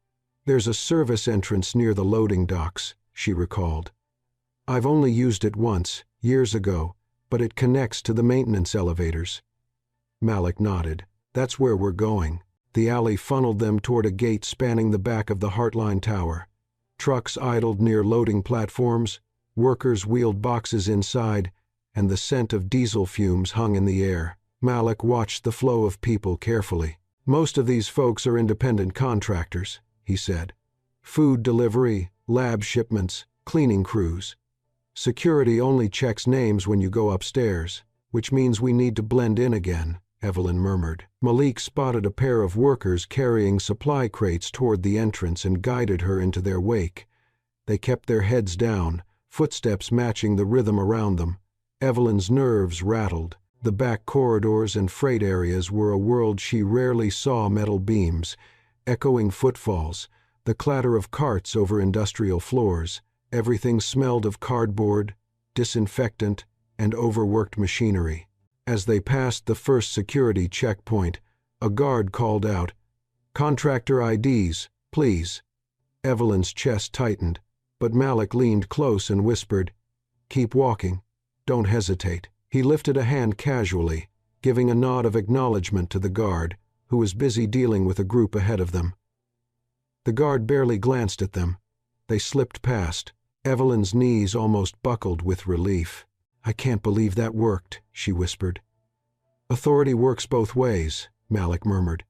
Speaker 1: There's a service entrance near the loading docks," she recalled. "I've only used it once, years ago, but it connects to the maintenance elevators." Malik nodded. "That's where we're going." The alley funneled them toward a gate spanning the back of the Heartline Tower. Trucks idled near loading platforms, workers wheeled boxes inside, and the scent of diesel fumes hung in the air. Malik watched the flow of people carefully. "Most of these folks are independent contractors," he said. "Food delivery, lab shipments, cleaning crews. Security only checks names when you go upstairs, which means we need to blend in again," Evelyn murmured. Malik spotted a pair of workers carrying supply crates toward the entrance and guided her into their wake. They kept their heads down, footsteps matching the rhythm around them. Evelyn's nerves rattled. The back corridors and freight areas were a world she rarely saw. Metal beams, echoing footfalls, the clatter of carts over industrial floors, Everything smelled of cardboard, disinfectant, and overworked machinery. As they passed the first security checkpoint, a guard called out, "Contractor IDs, please." Evelyn's chest tightened, but Malik leaned close and whispered, "Keep walking. Don't hesitate." He lifted a hand casually, giving a nod of acknowledgement to the guard, who was busy dealing with a group ahead of them. The guard barely glanced at them. They slipped past. Evelyn's knees almost buckled with relief. "I can't believe that worked," she whispered. "Authority works both ways," Malik murmured.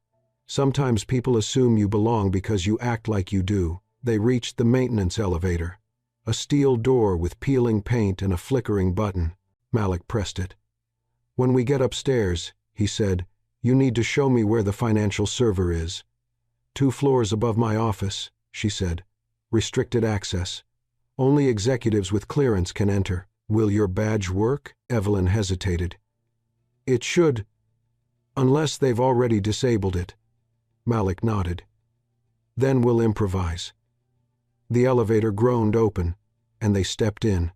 Speaker 1: "Sometimes people assume you belong because you act like you do." They reached the maintenance elevator. A steel door with peeling paint and a flickering button. Malik pressed it. "When we get upstairs," he said, "you need to show me where the financial server is." "2 floors above my office," she said. "Restricted access. Only executives with clearance can enter." "Will your badge work?" Evelyn hesitated. "It should, unless they've already disabled it." Malik nodded. "Then we'll improvise." The elevator groaned open, and they stepped in.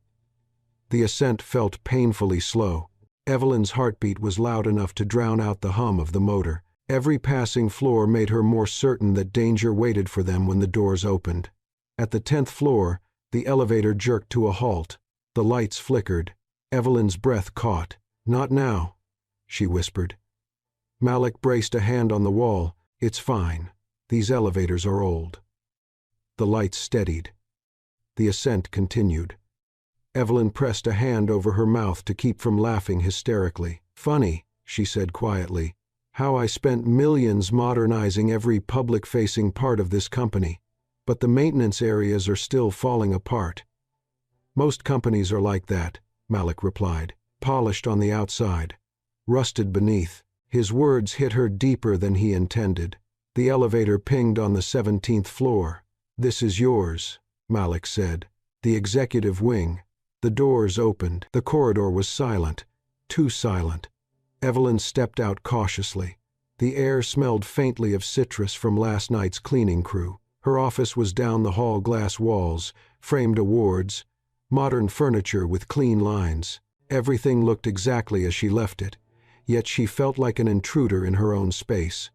Speaker 1: The ascent felt painfully slow. Evelyn's heartbeat was loud enough to drown out the hum of the motor. Every passing floor made her more certain that danger waited for them when the doors opened. At the 10th floor, the elevator jerked to a halt. The lights flickered. Evelyn's breath caught. "Not now," she whispered. Malik braced a hand on the wall. "It's fine. These elevators are old." The lights steadied. The ascent continued. Evelyn pressed a hand over her mouth to keep from laughing hysterically. "Funny," she said quietly, "how I spent millions modernizing every public-facing part of this company, but the maintenance areas are still falling apart." "Most companies are like that," Malik replied. "Polished on the outside, rusted beneath." His words hit her deeper than he intended. The elevator pinged on the 17th floor. "This is yours," Malik said. "The executive wing." The doors opened. The corridor was silent. Too silent. Evelyn stepped out cautiously. The air smelled faintly of citrus from last night's cleaning crew. Her office was down the hall, glass walls, framed awards, modern furniture with clean lines. Everything looked exactly as she left it, yet she felt like an intruder in her own space.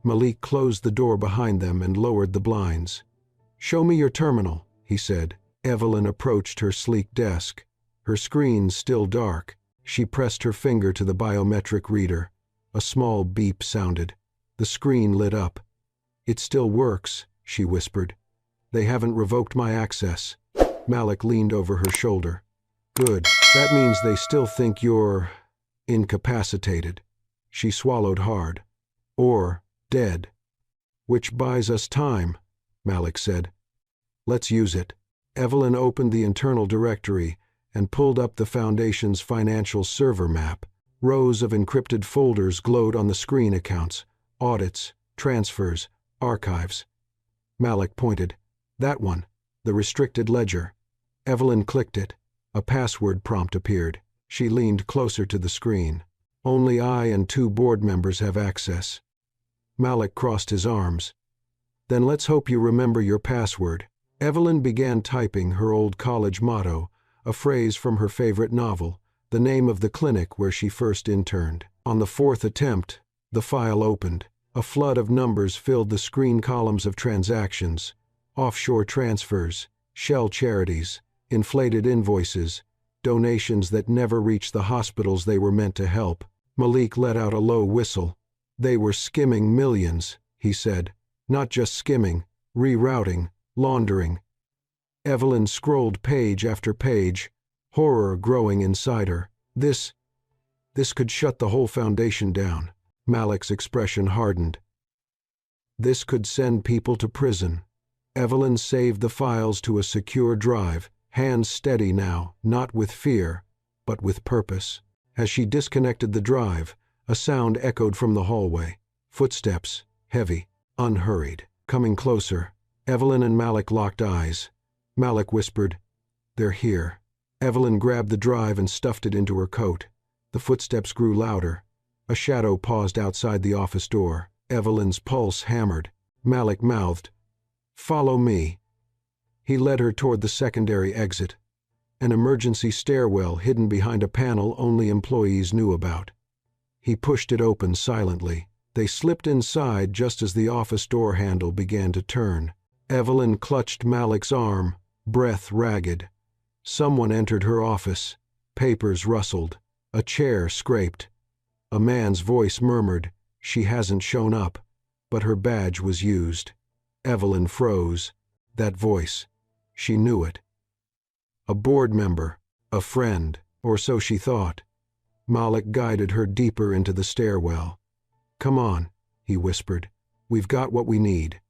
Speaker 1: Malik closed the door behind them and lowered the blinds. "Show me your terminal," he said. Evelyn approached her sleek desk. Her screen still dark. She pressed her finger to the biometric reader. A small beep sounded. The screen lit up. "It still works," she whispered. "They haven't revoked my access." Malik leaned over her shoulder. "Good. That means they still think you're incapacitated." She swallowed hard. "Or dead." "Which buys us time," Malik said. "Let's use it." Evelyn opened the internal directory and pulled up the Foundation's financial server map. Rows of encrypted folders glowed on the screen: accounts, audits, transfers, archives. Malik pointed. "That one, the restricted ledger." Evelyn clicked it. A password prompt appeared. She leaned closer to the screen. "Only I and 2 board members have access." Malik crossed his arms. "Then let's hope you remember your password." Evelyn began typing her old college motto, a phrase from her favorite novel, the name of the clinic where she first interned. On the 4th attempt, the file opened. A flood of numbers filled the screen columns of transactions: offshore transfers, shell charities, inflated invoices, donations that never reached the hospitals they were meant to help. Malik let out a low whistle. "They were skimming millions," he said. "Not just skimming, rerouting, laundering." Evelyn scrolled page after page, horror growing inside her. This could shut the whole Foundation down." Malik's expression hardened. "This could send people to prison." Evelyn saved the files to a secure drive, hands steady now, not with fear, but with purpose. As she disconnected the drive, a sound echoed from the hallway. Footsteps, heavy, unhurried, coming closer. Evelyn and Malik locked eyes. Malik whispered, "They're here." Evelyn grabbed the drive and stuffed it into her coat. The footsteps grew louder. A shadow paused outside the office door. Evelyn's pulse hammered. Malik mouthed, "Follow me." He led her toward the secondary exit, an emergency stairwell hidden behind a panel only employees knew about. He pushed it open silently. They slipped inside just as the office door handle began to turn. Evelyn clutched Malik's arm, breath ragged. Someone entered her office. Papers rustled. A chair scraped. A man's voice murmured, "She hasn't shown up," but her badge was used. Evelyn froze. That voice. She knew it. A board member, a friend, or so she thought. Malik guided her deeper into the stairwell. "Come on," he whispered. "We've got what we need.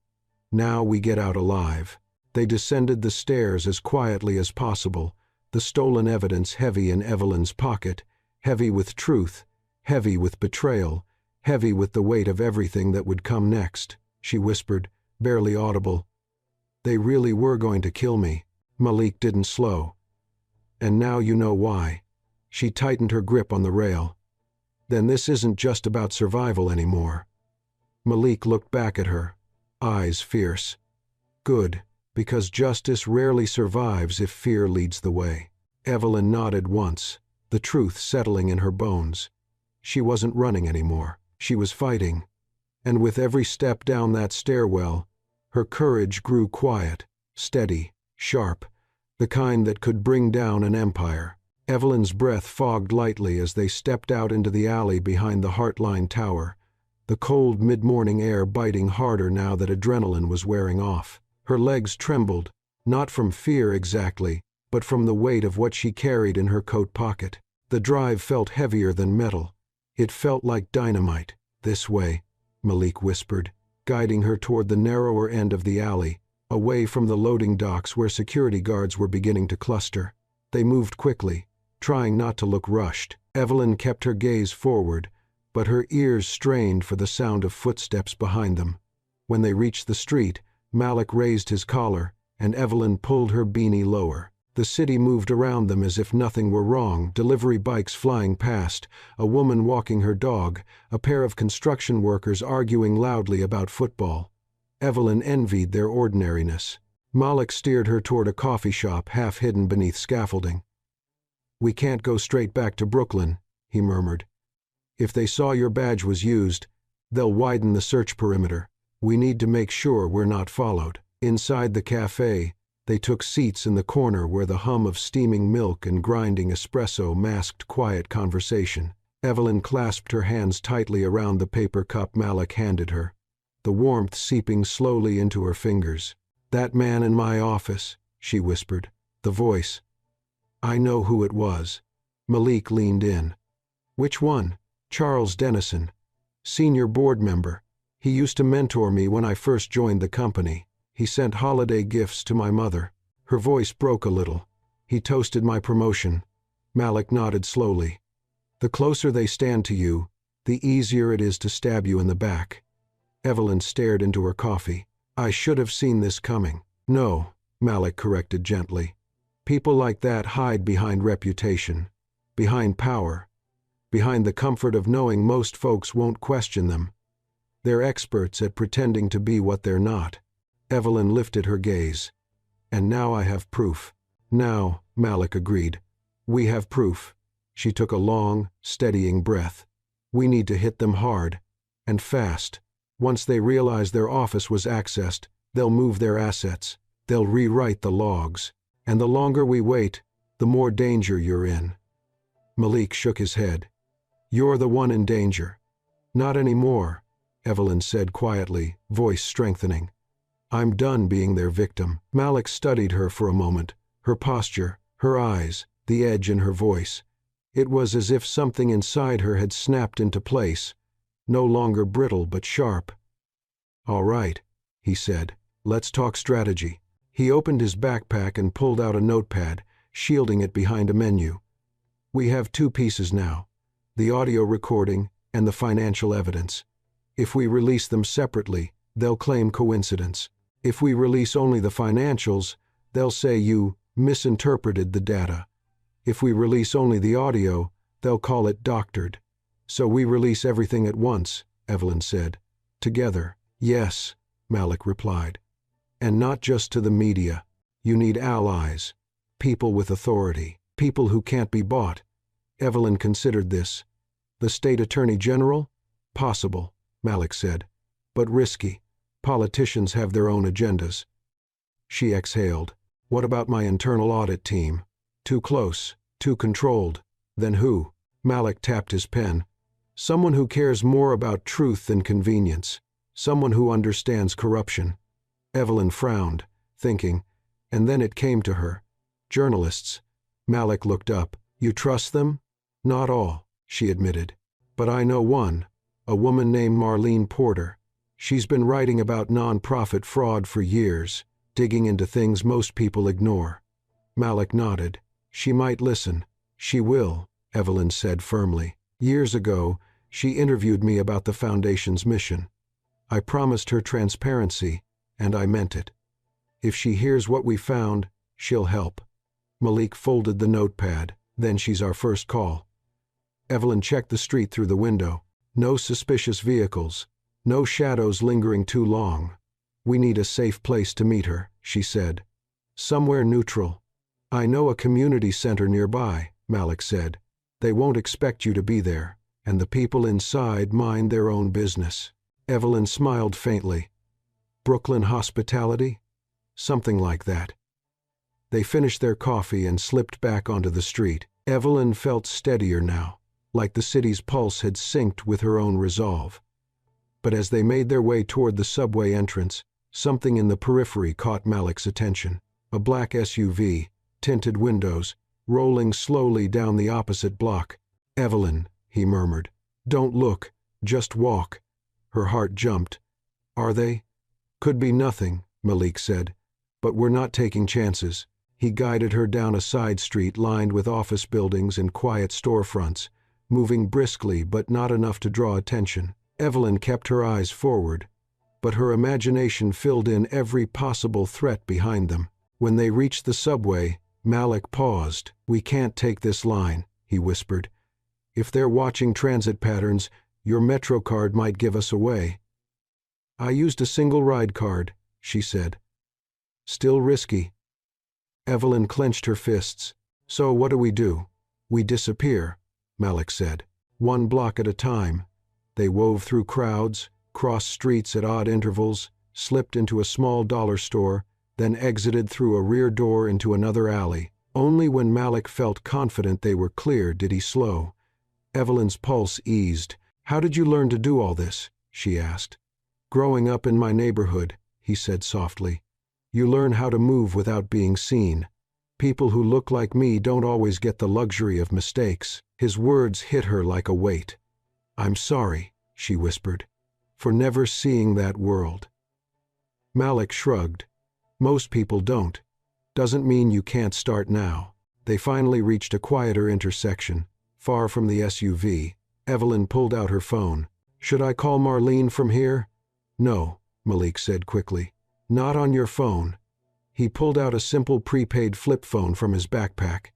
Speaker 1: Now we get out alive." They descended the stairs as quietly as possible, the stolen evidence heavy in Evelyn's pocket, heavy with truth, heavy with betrayal, heavy with the weight of everything that would come next. She whispered, barely audible, "They really were going to kill me." Malik didn't slow. "And now you know why." She tightened her grip on the rail. "Then this isn't just about survival anymore." Malik looked back at her, eyes fierce. "Good, because justice rarely survives if fear leads the way." Evelyn nodded once, the truth settling in her bones. She wasn't running anymore. She was fighting. And with every step down that stairwell, her courage grew quiet, steady, sharp, the kind that could bring down an empire. Evelyn's breath fogged lightly as they stepped out into the alley behind the Heartline Tower, the cold mid-morning air biting harder now that adrenaline was wearing off. Her legs trembled, not from fear exactly, but from the weight of what she carried in her coat pocket. The drive felt heavier than metal. It felt like dynamite. "This way," Malik whispered, guiding her toward the narrower end of the alley, away from the loading docks where security guards were beginning to cluster. They moved quickly, trying not to look rushed. Evelyn kept her gaze forward, but her ears strained for the sound of footsteps behind them. When they reached the street, Malik raised his collar, and Evelyn pulled her beanie lower. The city moved around them as if nothing were wrong, delivery bikes flying past, a woman walking her dog, a pair of construction workers arguing loudly about football. Evelyn envied their ordinariness. Malik steered her toward a coffee shop half hidden beneath scaffolding. "We can't go straight back to Brooklyn," he murmured. "If they saw your badge was used, they'll widen the search perimeter. We need to make sure we're not followed." Inside the cafe, they took seats in the corner where the hum of steaming milk and grinding espresso masked quiet conversation. Evelyn clasped her hands tightly around the paper cup Malik handed her, the warmth seeping slowly into her fingers. "That man in my office," she whispered, the voice. "I know who it was." Malik leaned in. "Which one?" "Charles Dennison, senior board member. He used to mentor me when I first joined the company. He sent holiday gifts to my mother." Her voice broke a little. "He toasted my promotion." Malik nodded slowly. "The closer they stand to you, the easier it is to stab you in the back." Evelyn stared into her coffee. "I should have seen this coming." "No," Malik corrected gently. "People like that hide behind reputation, behind power, behind the comfort of knowing most folks won't question them. They're experts at pretending to be what they're not." Evelyn lifted her gaze. "And now I have proof." "Now," Malik agreed. "We have proof." She took a long, steadying breath. "We need to hit them hard, and fast. Once they realize their office was accessed, they'll move their assets. They'll rewrite the logs. And the longer we wait, the more danger you're in." Malik shook his head. "You're the one in danger." "Not anymore," Evelyn said quietly, voice strengthening. "I'm done being their victim." Malik studied her for a moment, her posture, her eyes, the edge in her voice. It was as if something inside her had snapped into place, no longer brittle but sharp. "All right," he said, "let's talk strategy." He opened his backpack and pulled out a notepad, shielding it behind a menu. "We have two pieces now, the audio recording and the financial evidence. If we release them separately, they'll claim coincidence. If we release only the financials, they'll say you misinterpreted the data. If we release only the audio, they'll call it doctored. So we release everything at once," Evelyn said. "Together." "Yes," Malik replied. "And not just to the media." You need allies. People with authority. People who can't be bought. Evelyn considered this. The state attorney general? Possible, Malik said. But risky. Politicians have their own agendas. She exhaled. What about my internal audit team? Too close, too controlled. Then who? Malik tapped his pen. Someone who cares more about truth than convenience. Someone who understands corruption. Evelyn frowned, thinking, and then it came to her. Journalists. Malik looked up. You trust them? Not all, she admitted. But I know one, a woman named Marlene Porter. She's been writing about non-profit fraud for years, digging into things most people ignore. Malik nodded. She might listen. She will, Evelyn said firmly. Years ago, she interviewed me about the Foundation's mission. I promised her transparency, and I meant it. If she hears what we found, she'll help. Malik folded the notepad. Then she's our first call. Evelyn checked the street through the window. No suspicious vehicles. No shadows lingering too long. We need a safe place to meet her, she said. Somewhere neutral. I know a community center nearby, Malik said. They won't expect you to be there, and the people inside mind their own business. Evelyn smiled faintly. Brooklyn hospitality? Something like that. They finished their coffee and slipped back onto the street. Evelyn felt steadier now, like the city's pulse had synced with her own resolve. But as they made their way toward the subway entrance, something in the periphery caught Malik's attention. A black SUV, tinted windows, rolling slowly down the opposite block. Evelyn, he murmured. Don't look, just walk. Her heart jumped. Are they? Could be nothing, Malik said. But we're not taking chances. He guided her down a side street lined with office buildings and quiet storefronts, moving briskly but not enough to draw attention. Evelyn kept her eyes forward, but her imagination filled in every possible threat behind them. When they reached the subway, Malik paused. We can't take this line, he whispered. If they're watching transit patterns, your Metro card might give us away. I used a single ride card, she said. Still risky. Evelyn clenched her fists. So what do? We disappear, Malik said. 1 block at a time. They wove through crowds, crossed streets at odd intervals, slipped into a small dollar store, then exited through a rear door into another alley. Only when Malik felt confident they were clear did he slow. Evelyn's pulse eased. How did you learn to do all this? She asked. Growing up in my neighborhood, he said softly. You learn how to move without being seen. People who look like me don't always get the luxury of mistakes. His words hit her like a weight. I'm sorry, she whispered, for never seeing that world. Malik shrugged. Most people don't. Doesn't mean you can't start now. They finally reached a quieter intersection, far from the SUV. Evelyn pulled out her phone. Should I call Marlene from here? No, Malik said quickly. Not on your phone. He pulled out a simple prepaid flip phone from his backpack.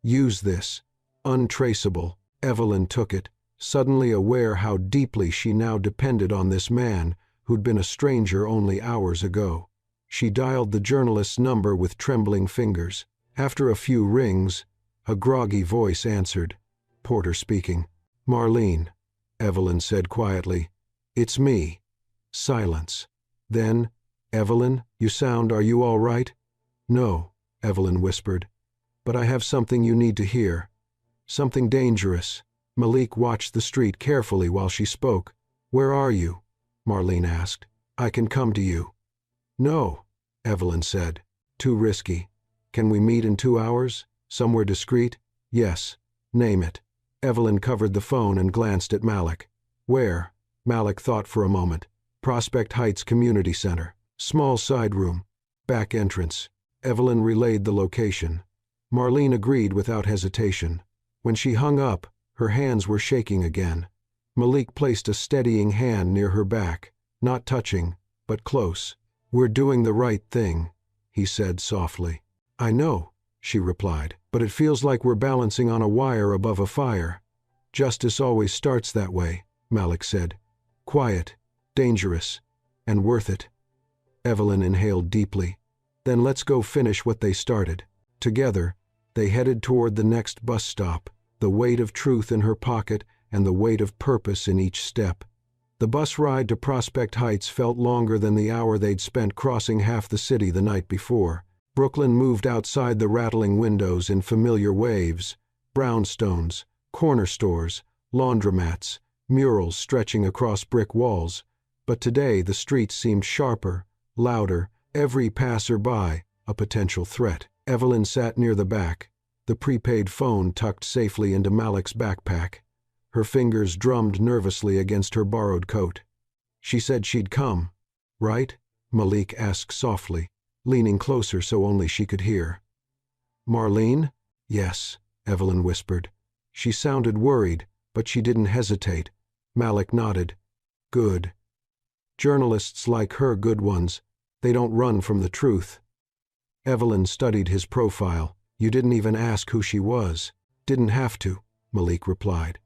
Speaker 1: Use this. Untraceable. Evelyn took it, suddenly aware how deeply she now depended on this man who'd been a stranger only hours ago. She dialed the journalist's number with trembling fingers. After a few rings, a groggy voice answered. Porter speaking. Marlene, Evelyn said quietly. It's me. Silence. Then, Evelyn, are you all right? No, Evelyn whispered. But I have something you need to hear. Something dangerous. Malik watched the street carefully while she spoke. Where are you? Marlene asked. I can come to you. No, Evelyn said. Too risky. Can we meet in 2 hours? Somewhere discreet? Yes. Name it. Evelyn covered the phone and glanced at Malik. Where? Malik thought for a moment. Prospect Heights Community Center. Small side room. Back entrance. Evelyn relayed the location. Marlene agreed without hesitation. When she hung up, her hands were shaking again. Malik placed a steadying hand near her back, not touching, but close. We're doing the right thing, he said softly. I know, she replied, but it feels like we're balancing on a wire above a fire. Justice always starts that way, Malik said. Quiet, dangerous, and worth it. Evelyn inhaled deeply. Then let's go finish what they started. Together, they headed toward the next bus stop, the weight of truth in her pocket and the weight of purpose in each step. The bus ride to Prospect Heights felt longer than the hour they'd spent crossing half the city the night before. Brooklyn moved outside the rattling windows in familiar waves: brownstones, corner stores, laundromats, murals stretching across brick walls. But today the streets seemed sharper, louder, every passer-by a potential threat. Evelyn sat near the back, the prepaid phone tucked safely into Malik's backpack. Her fingers drummed nervously against her borrowed coat. "She said she'd come, right?" Malik asked softly, leaning closer so only she could hear. "Marlene?" "Yes," Evelyn whispered. She sounded worried, but she didn't hesitate. Malik nodded. "Good. Journalists like her, good ones, they don't run from the truth." Evelyn studied his profile. "You didn't even ask who she was." "Didn't have to," Malik replied.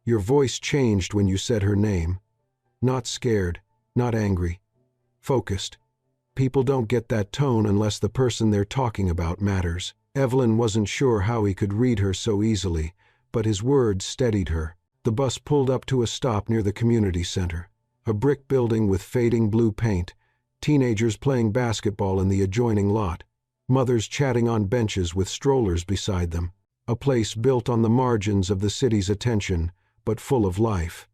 Speaker 1: "Your voice changed when you said her name. Not scared, not angry. Focused. People don't get that tone unless the person they're talking about matters." Evelyn wasn't sure how he could read her so easily, but his words steadied her. The bus pulled up to a stop near the community center, a brick building with fading blue paint, teenagers playing basketball in the adjoining lot, mothers chatting on benches with strollers beside them, a place built on the margins of the city's attention, but full of life.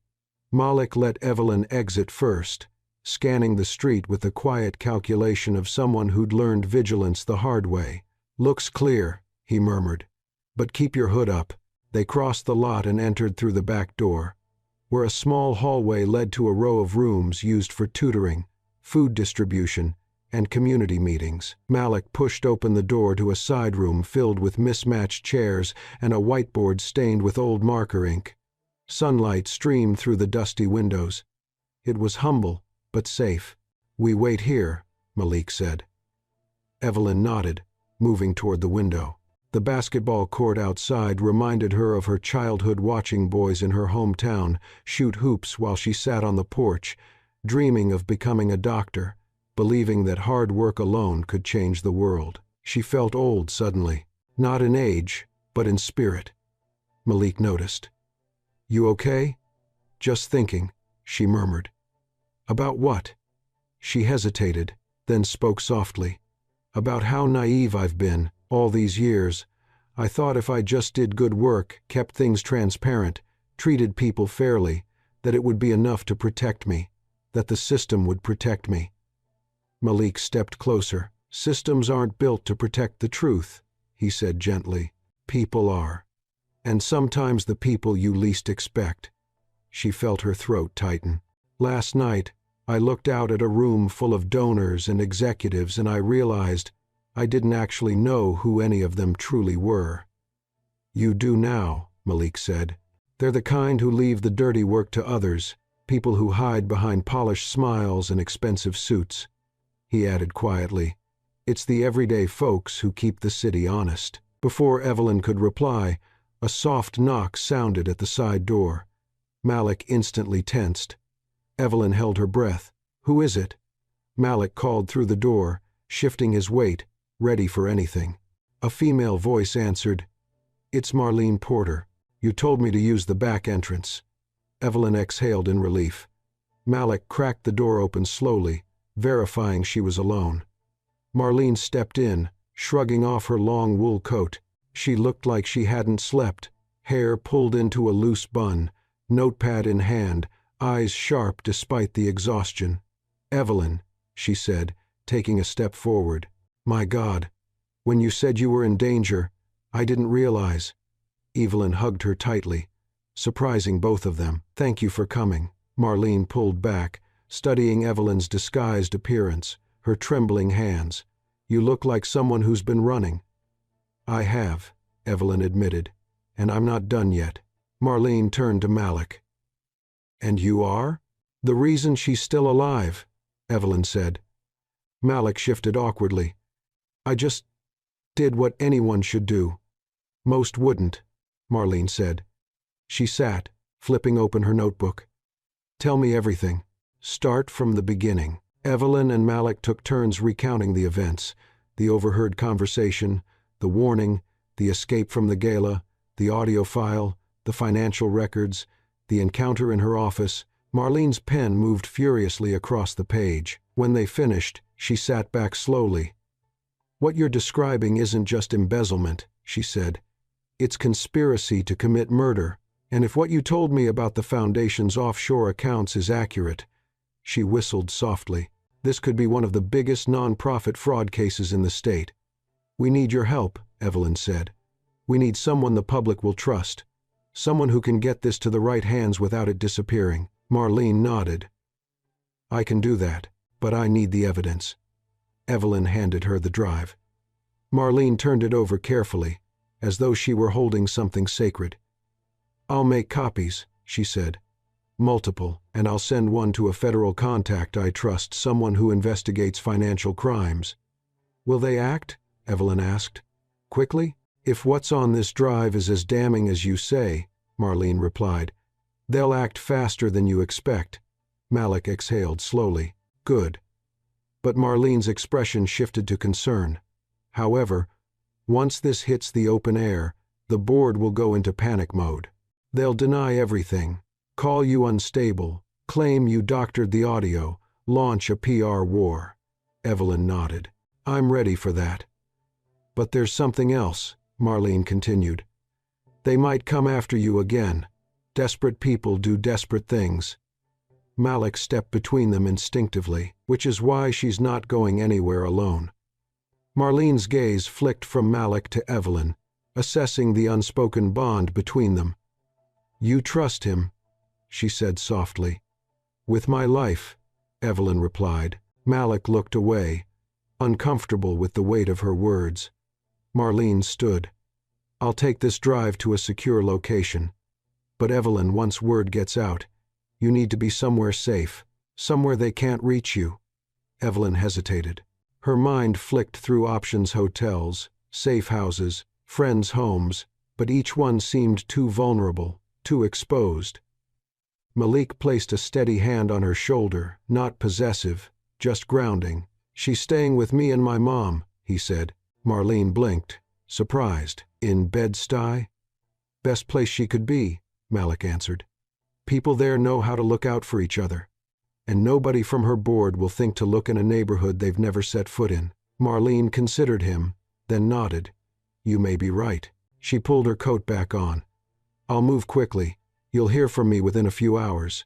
Speaker 1: Malik let Evelyn exit first, scanning the street with the quiet calculation of someone who'd learned vigilance the hard way. "Looks clear," he murmured. "But keep your hood up." They crossed the lot and entered through the back door, where a small hallway led to a row of rooms used for tutoring, food distribution, and community meetings. Malik pushed open the door to a side room filled with mismatched chairs and a whiteboard stained with old marker ink. Sunlight streamed through the dusty windows. It was humble, but safe. "We wait here," Malik said. Evelyn nodded, moving toward the window. The basketball court outside reminded her of her childhood watching boys in her hometown shoot hoops while she sat on the porch, dreaming of becoming a doctor, believing that hard work alone could change the world. She felt old suddenly, not in age, but in spirit. Malik noticed. "You okay?" "Just thinking," she murmured. "About what?" She hesitated, then spoke softly. "About how naive I've been, all these years. I thought if I just did good work, kept things transparent, treated people fairly, that it would be enough to protect me, that the system would protect me." Malik stepped closer. "Systems aren't built to protect the truth," he said gently. "People are. And sometimes the people you least expect." She felt her throat tighten. "Last night, I looked out at a room full of donors and executives and I realized I didn't actually know who any of them truly were." "You do now," Malik said. "They're the kind who leave the dirty work to others, people who hide behind polished smiles and expensive suits." He added quietly, "It's the everyday folks who keep the city honest." Before Evelyn could reply, a soft knock sounded at the side door. Malik instantly tensed. Evelyn held her breath. "Who is it?" Malik called through the door, shifting his weight, ready for anything. A female voice answered, "It's Marlene Porter. You told me to use the back entrance." Evelyn exhaled in relief. Malik cracked the door open slowly, verifying she was alone. Marlene stepped in, shrugging off her long wool coat. She looked like she hadn't slept, hair pulled into a loose bun, notepad in hand, eyes sharp despite the exhaustion. "Evelyn," she said, taking a step forward. "My God, when you said you were in danger, I didn't realize." Evelyn hugged her tightly, surprising both of them. "Thank you for coming." Marlene pulled back, studying Evelyn's disguised appearance, her trembling hands. "You look like someone who's been running." "I have," Evelyn admitted, "and I'm not done yet." Marlene turned to Malik. "And you are?" "The reason she's still alive," Evelyn said. Malik shifted awkwardly. "I just did what anyone should do." "Most wouldn't," Marlene said. She sat, flipping open her notebook. "Tell me everything. Start from the beginning." Evelyn and Malik took turns recounting the events, The overheard conversation, the warning, the escape from the gala, the audio file, the financial records, the encounter in her office. Marlene's pen moved furiously across the page. When they finished, she sat back slowly. "What you're describing isn't just embezzlement," she said. "It's conspiracy to commit murder. And if what you told me about the Foundation's offshore accounts is accurate," she whistled softly, "this could be one of the biggest non-profit fraud cases in the state." "We need your help," Evelyn said. "We need someone the public will trust. Someone who can get this to the right hands without it disappearing." Marlene nodded. "I can do that, but I need the evidence." Evelyn handed her the drive. Marlene turned it over carefully, as though she were holding something sacred. "I'll make copies," she said. "Multiple, and I'll send one to a federal contact I trust, someone who investigates financial crimes." "Will they act?" Evelyn asked. "Quickly?" "If what's on this drive is as damning as you say," Marlene replied, "they'll act faster than you expect." Malik exhaled slowly. "Good." But Marlene's expression shifted to concern. "However, once this hits the open air, the board will go into panic mode. They'll deny everything, call you unstable, claim you doctored the audio, launch a PR war." Evelyn nodded. "I'm ready for that." "But there's something else," Marlene continued. "They might come after you again. Desperate people do desperate things." Malik stepped between them instinctively, which is why she's not going anywhere alone. Marlene's gaze flicked from Malik to Evelyn, assessing the unspoken bond between them. "You trust him," she said softly. "With my life," Evelyn replied. Malik looked away, uncomfortable with the weight of her words. Marlene stood. "I'll take this drive to a secure location. But Evelyn, once word gets out, you need to be somewhere safe, somewhere they can't reach you." Evelyn hesitated. Her mind flicked through options: hotels, safe houses, friends' homes, but each one seemed too vulnerable, too exposed. Malik placed a steady hand on her shoulder, not possessive, just grounding. "She's staying with me and my mom," he said. Marlene blinked, surprised. "In Bed-Stuy?" "Best place she could be," Malik answered. "People there know how to look out for each other. And nobody from her board will think to look in a neighborhood they've never set foot in." Marlene considered him, then nodded. "You may be right." She pulled her coat back on. "I'll move quickly. You'll hear from me within a few hours."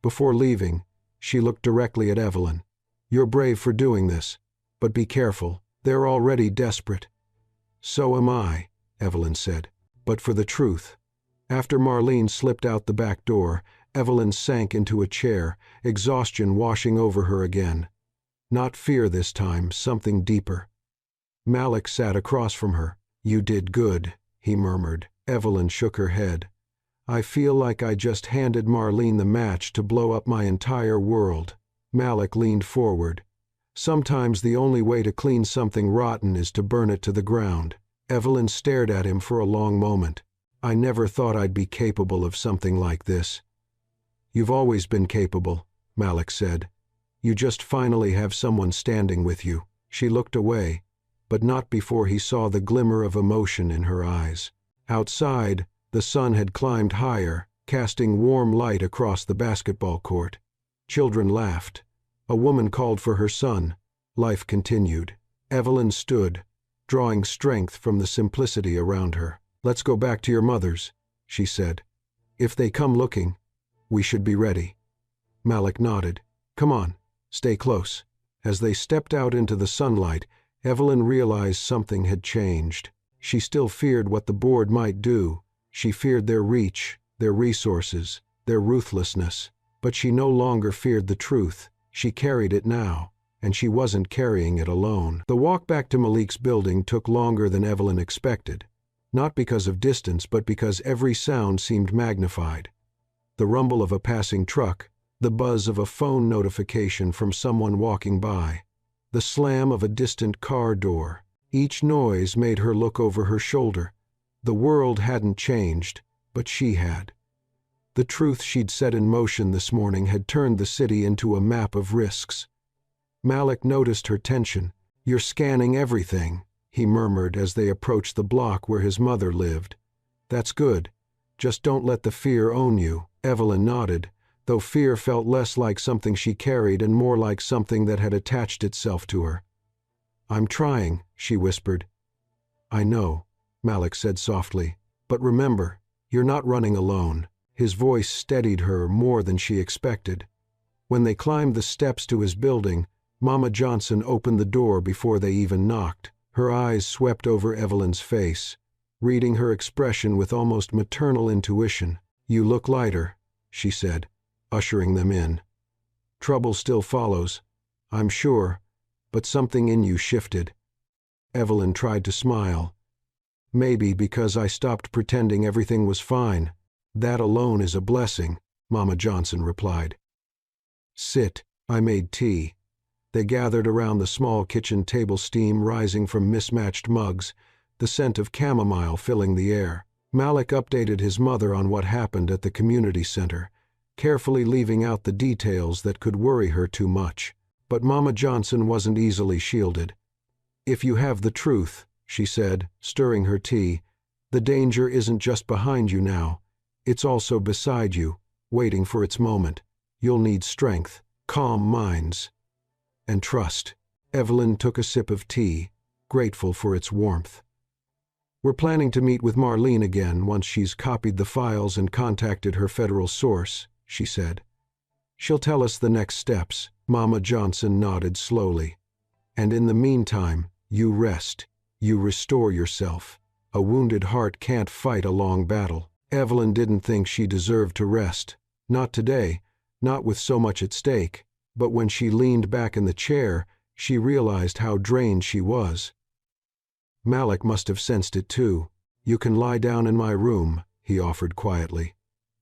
Speaker 1: Before leaving, she looked directly at Evelyn. "You're brave for doing this, but be careful. They're already desperate." "So am I," Evelyn said. "But for the truth." After Marlene slipped out the back door, Evelyn sank into a chair, exhaustion washing over her again. Not fear this time, something deeper. Malik sat across from her. "You did good," he murmured. Evelyn shook her head. "I feel like I just handed Marlene the match to blow up my entire world." Malik leaned forward. "Sometimes the only way to clean something rotten is to burn it to the ground." Evelyn stared at him for a long moment. "I never thought I'd be capable of something like this." "You've always been capable," Malik said. "You just finally have someone standing with you." She looked away, but not before he saw the glimmer of emotion in her eyes. Outside, the sun had climbed higher, casting warm light across the basketball court. Children laughed. A woman called for her son. Life continued. Evelyn stood, drawing strength from the simplicity around her. "Let's go back to your mother's," she said. "If they come looking, we should be ready." Malik nodded. "Come on, stay close." As they stepped out into the sunlight, Evelyn realized something had changed. She still feared what the board might do. She feared their reach, their resources, their ruthlessness. But she no longer feared the truth. She carried it now, and she wasn't carrying it alone. The walk back to Malik's building took longer than Evelyn expected. Not because of distance, but because every sound seemed magnified. The rumble of a passing truck, the buzz of a phone notification from someone walking by, the slam of a distant car door. Each noise made her look over her shoulder. The world hadn't changed, but she had. The truth she'd set in motion this morning had turned the city into a map of risks. Malik noticed her tension. "You're scanning everything," he murmured as they approached the block where his mother lived. "That's good. Just don't let the fear own you." Evelyn nodded, though fear felt less like something she carried and more like something that had attached itself to her. "I'm trying," she whispered. "I know," Malik said softly. "But remember, you're not running alone." His voice steadied her more than she expected. When they climbed the steps to his building, Mama Johnson opened the door before they even knocked. Her eyes swept over Evelyn's face, reading her expression with almost maternal intuition. "You look lighter," she said, ushering them in. "Trouble still follows, I'm sure, but something in you shifted." Evelyn tried to smile. "Maybe because I stopped pretending everything was fine. That alone is a blessing," Mama Johnson replied. "Sit, I made tea." They gathered around the small kitchen table, steam rising from mismatched mugs, the scent of chamomile filling the air. Malik updated his mother on what happened at the community center, carefully leaving out the details that could worry her too much. But Mama Johnson wasn't easily shielded. "If you have the truth," she said, stirring her tea, "the danger isn't just behind you now. It's also beside you, waiting for its moment. You'll need strength, calm minds, and trust." Evelyn took a sip of tea, grateful for its warmth. "We're planning to meet with Marlene again once she's copied the files and contacted her federal source," she said. "She'll tell us the next steps." Mama Johnson nodded slowly. "And in the meantime, you rest. You restore yourself. A wounded heart can't fight a long battle." Evelyn didn't think she deserved to rest. Not today, not with so much at stake. But when she leaned back in the chair, she realized how drained she was. Malik must have sensed it too. "You can lie down in my room," he offered quietly.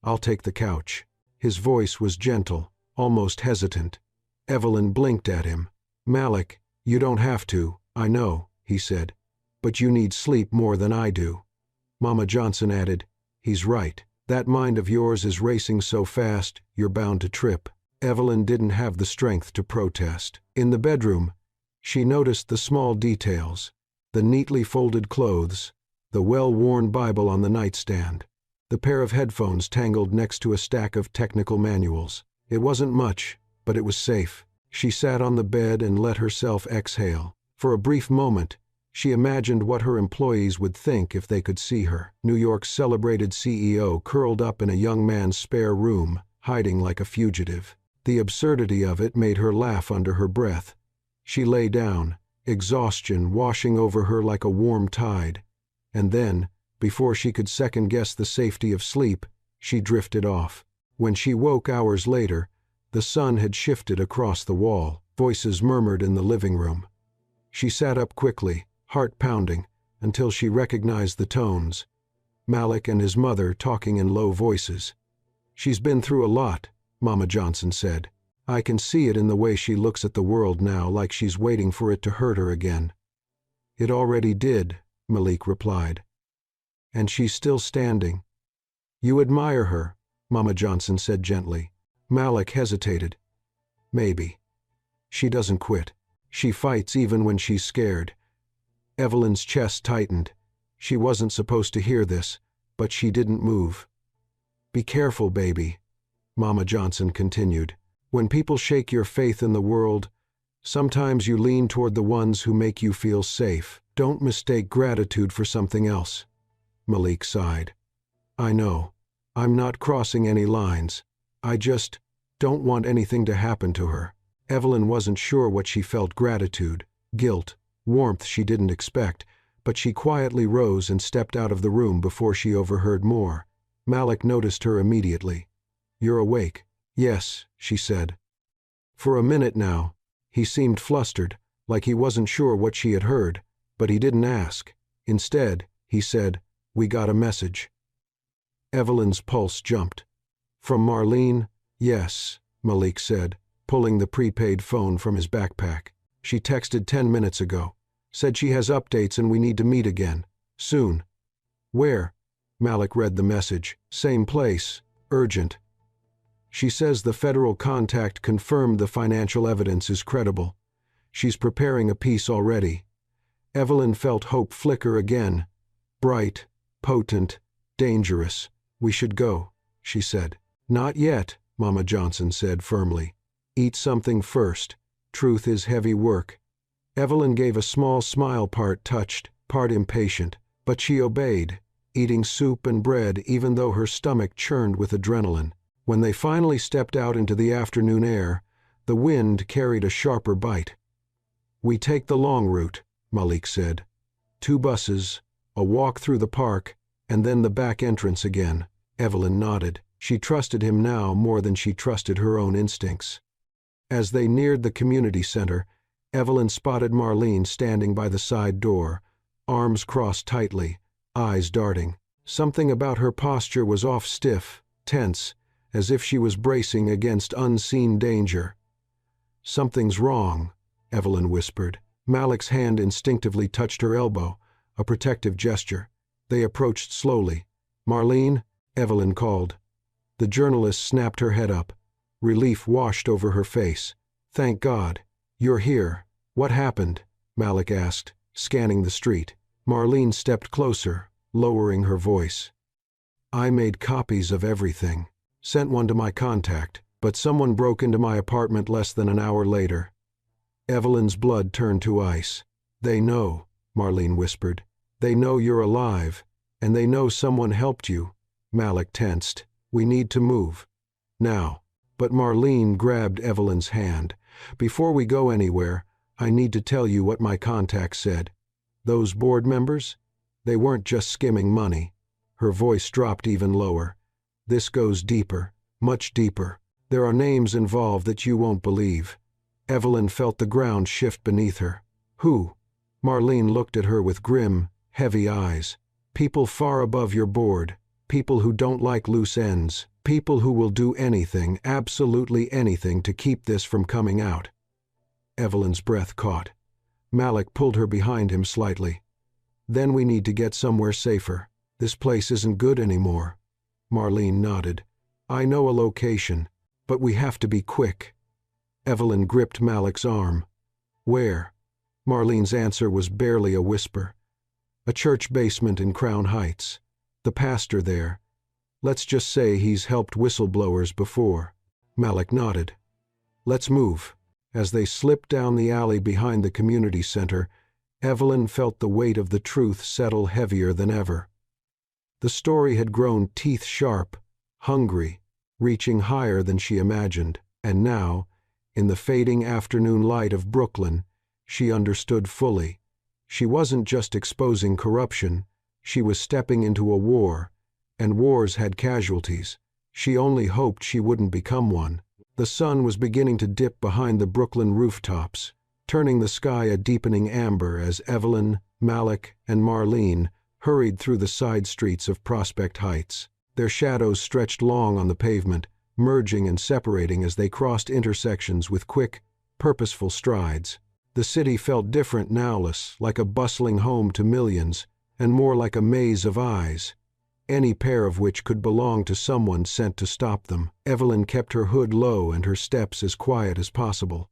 Speaker 1: "I'll take the couch." His voice was gentle, almost hesitant. Evelyn blinked at him. "Malik, you don't have to, I know," he said. "But you need sleep more than I do." Mama Johnson added, "He's right. That mind of yours is racing so fast, you're bound to trip." Evelyn didn't have the strength to protest. In the bedroom, she noticed the small details: the neatly folded clothes, the well-worn Bible on the nightstand, the pair of headphones tangled next to a stack of technical manuals. It wasn't much, but it was safe. She sat on the bed and let herself exhale. For a brief moment, she imagined what her employees would think if they could see her. New York's celebrated CEO curled up in a young man's spare room, hiding like a fugitive. The absurdity of it made her laugh under her breath. She lay down, exhaustion washing over her like a warm tide. And then, before she could second-guess the safety of sleep, she drifted off. When she woke hours later, the sun had shifted across the wall. Voices murmured in the living room. She sat up quickly, heart pounding, until she recognized the tones. Malik and his mother talking in low voices. "She's been through a lot," Mama Johnson said. "I can see it in the way she looks at the world now, like she's waiting for it to hurt her again." "It already did," Malik replied. "And she's still standing." "You admire her," Mama Johnson said gently. Malik hesitated. "Maybe. She doesn't quit. She fights even when she's scared." Evelyn's chest tightened. She wasn't supposed to hear this, but she didn't move. "Be careful, baby," Mama Johnson continued. "When people shake your faith in the world, sometimes you lean toward the ones who make you feel safe. Don't mistake gratitude for something else." Malik sighed. "I know. I'm not crossing any lines. I just don't want anything to happen to her." Evelyn wasn't sure what she felt: gratitude, guilt, warmth she didn't expect, but she quietly rose and stepped out of the room before she overheard more. Malik noticed her immediately. "You're awake." "Yes," she said. For a minute now, he seemed flustered, like he wasn't sure what she had heard, but he didn't ask. Instead, he said, "We got a message." Evelyn's pulse jumped. "From Marlene?" "Yes," Malik said, pulling the prepaid phone from his backpack. "She texted 10 minutes ago. Said she has updates and we need to meet again. Soon." "Where?" Malik read the message. "Same place. Urgent." "She says the federal contact confirmed the financial evidence is credible. She's preparing a piece already. Evelyn felt hope flicker again. Bright, potent, dangerous. We should go, she said. Not yet, Mama Johnson said firmly. Eat something first. Truth is heavy work. Evelyn gave a small smile, part touched, part impatient, but she obeyed, eating soup and bread even though her stomach churned with adrenaline. When they finally stepped out into the afternoon air, the wind carried a sharper bite. We take the long route, Malik said. 2 buses, a walk through the park, and then the back entrance again. Evelyn nodded. She trusted him now more than she trusted her own instincts. As they neared the community center, Evelyn spotted Marlene standing by the side door, arms crossed tightly, eyes darting. Something about her posture was off, stiff, tense, as if she was bracing against unseen danger. Something's wrong, Evelyn whispered. Malik's hand instinctively touched her elbow, a protective gesture. They approached slowly. Marlene, Evelyn called. The journalist snapped her head up. Relief washed over her face. Thank God. You're here. What happened? Malik asked, scanning the street. Marlene stepped closer, lowering her voice. I made copies of everything. Sent one to my contact, but someone broke into my apartment less than an hour later. Evelyn's blood turned to ice. They know, Marlene whispered. They know you're alive, and they know someone helped you. Malik tensed. We need to move. Now. But Marlene grabbed Evelyn's hand. Before we go anywhere, I need to tell you what my contact said. Those board members? They weren't just skimming money. Her voice dropped even lower. This goes deeper, much deeper. There are names involved that you won't believe. Evelyn felt the ground shift beneath her. Who? Marlene looked at her with grim, heavy eyes. People far above your board. People who don't like loose ends. People who will do anything, absolutely anything, to keep this from coming out. Evelyn's breath caught. Malik pulled her behind him slightly. Then we need to get somewhere safer. This place isn't good anymore. Marlene nodded. I know a location, but we have to be quick. Evelyn gripped Malik's arm. Where? Marlene's answer was barely a whisper. A church basement in Crown Heights. The pastor there. Let's just say he's helped whistleblowers before. Malik nodded. Let's move. As they slipped down the alley behind the community center, Evelyn felt the weight of the truth settle heavier than ever. The story had grown teeth-sharp, hungry, reaching higher than she imagined, and now, in the fading afternoon light of Brooklyn, she understood fully. She wasn't just exposing corruption, she was stepping into a war, and wars had casualties. She only hoped she wouldn't become one. The sun was beginning to dip behind the Brooklyn rooftops, turning the sky a deepening amber as Evelyn, Malik, and Marlene hurried through the side streets of Prospect Heights. Their shadows stretched long on the pavement, merging and separating as they crossed intersections with quick, purposeful strides. The city felt different now, like a bustling home to millions, and more like a maze of eyes, any pair of which could belong to someone sent to stop them. Evelyn kept her hood low and her steps as quiet as possible.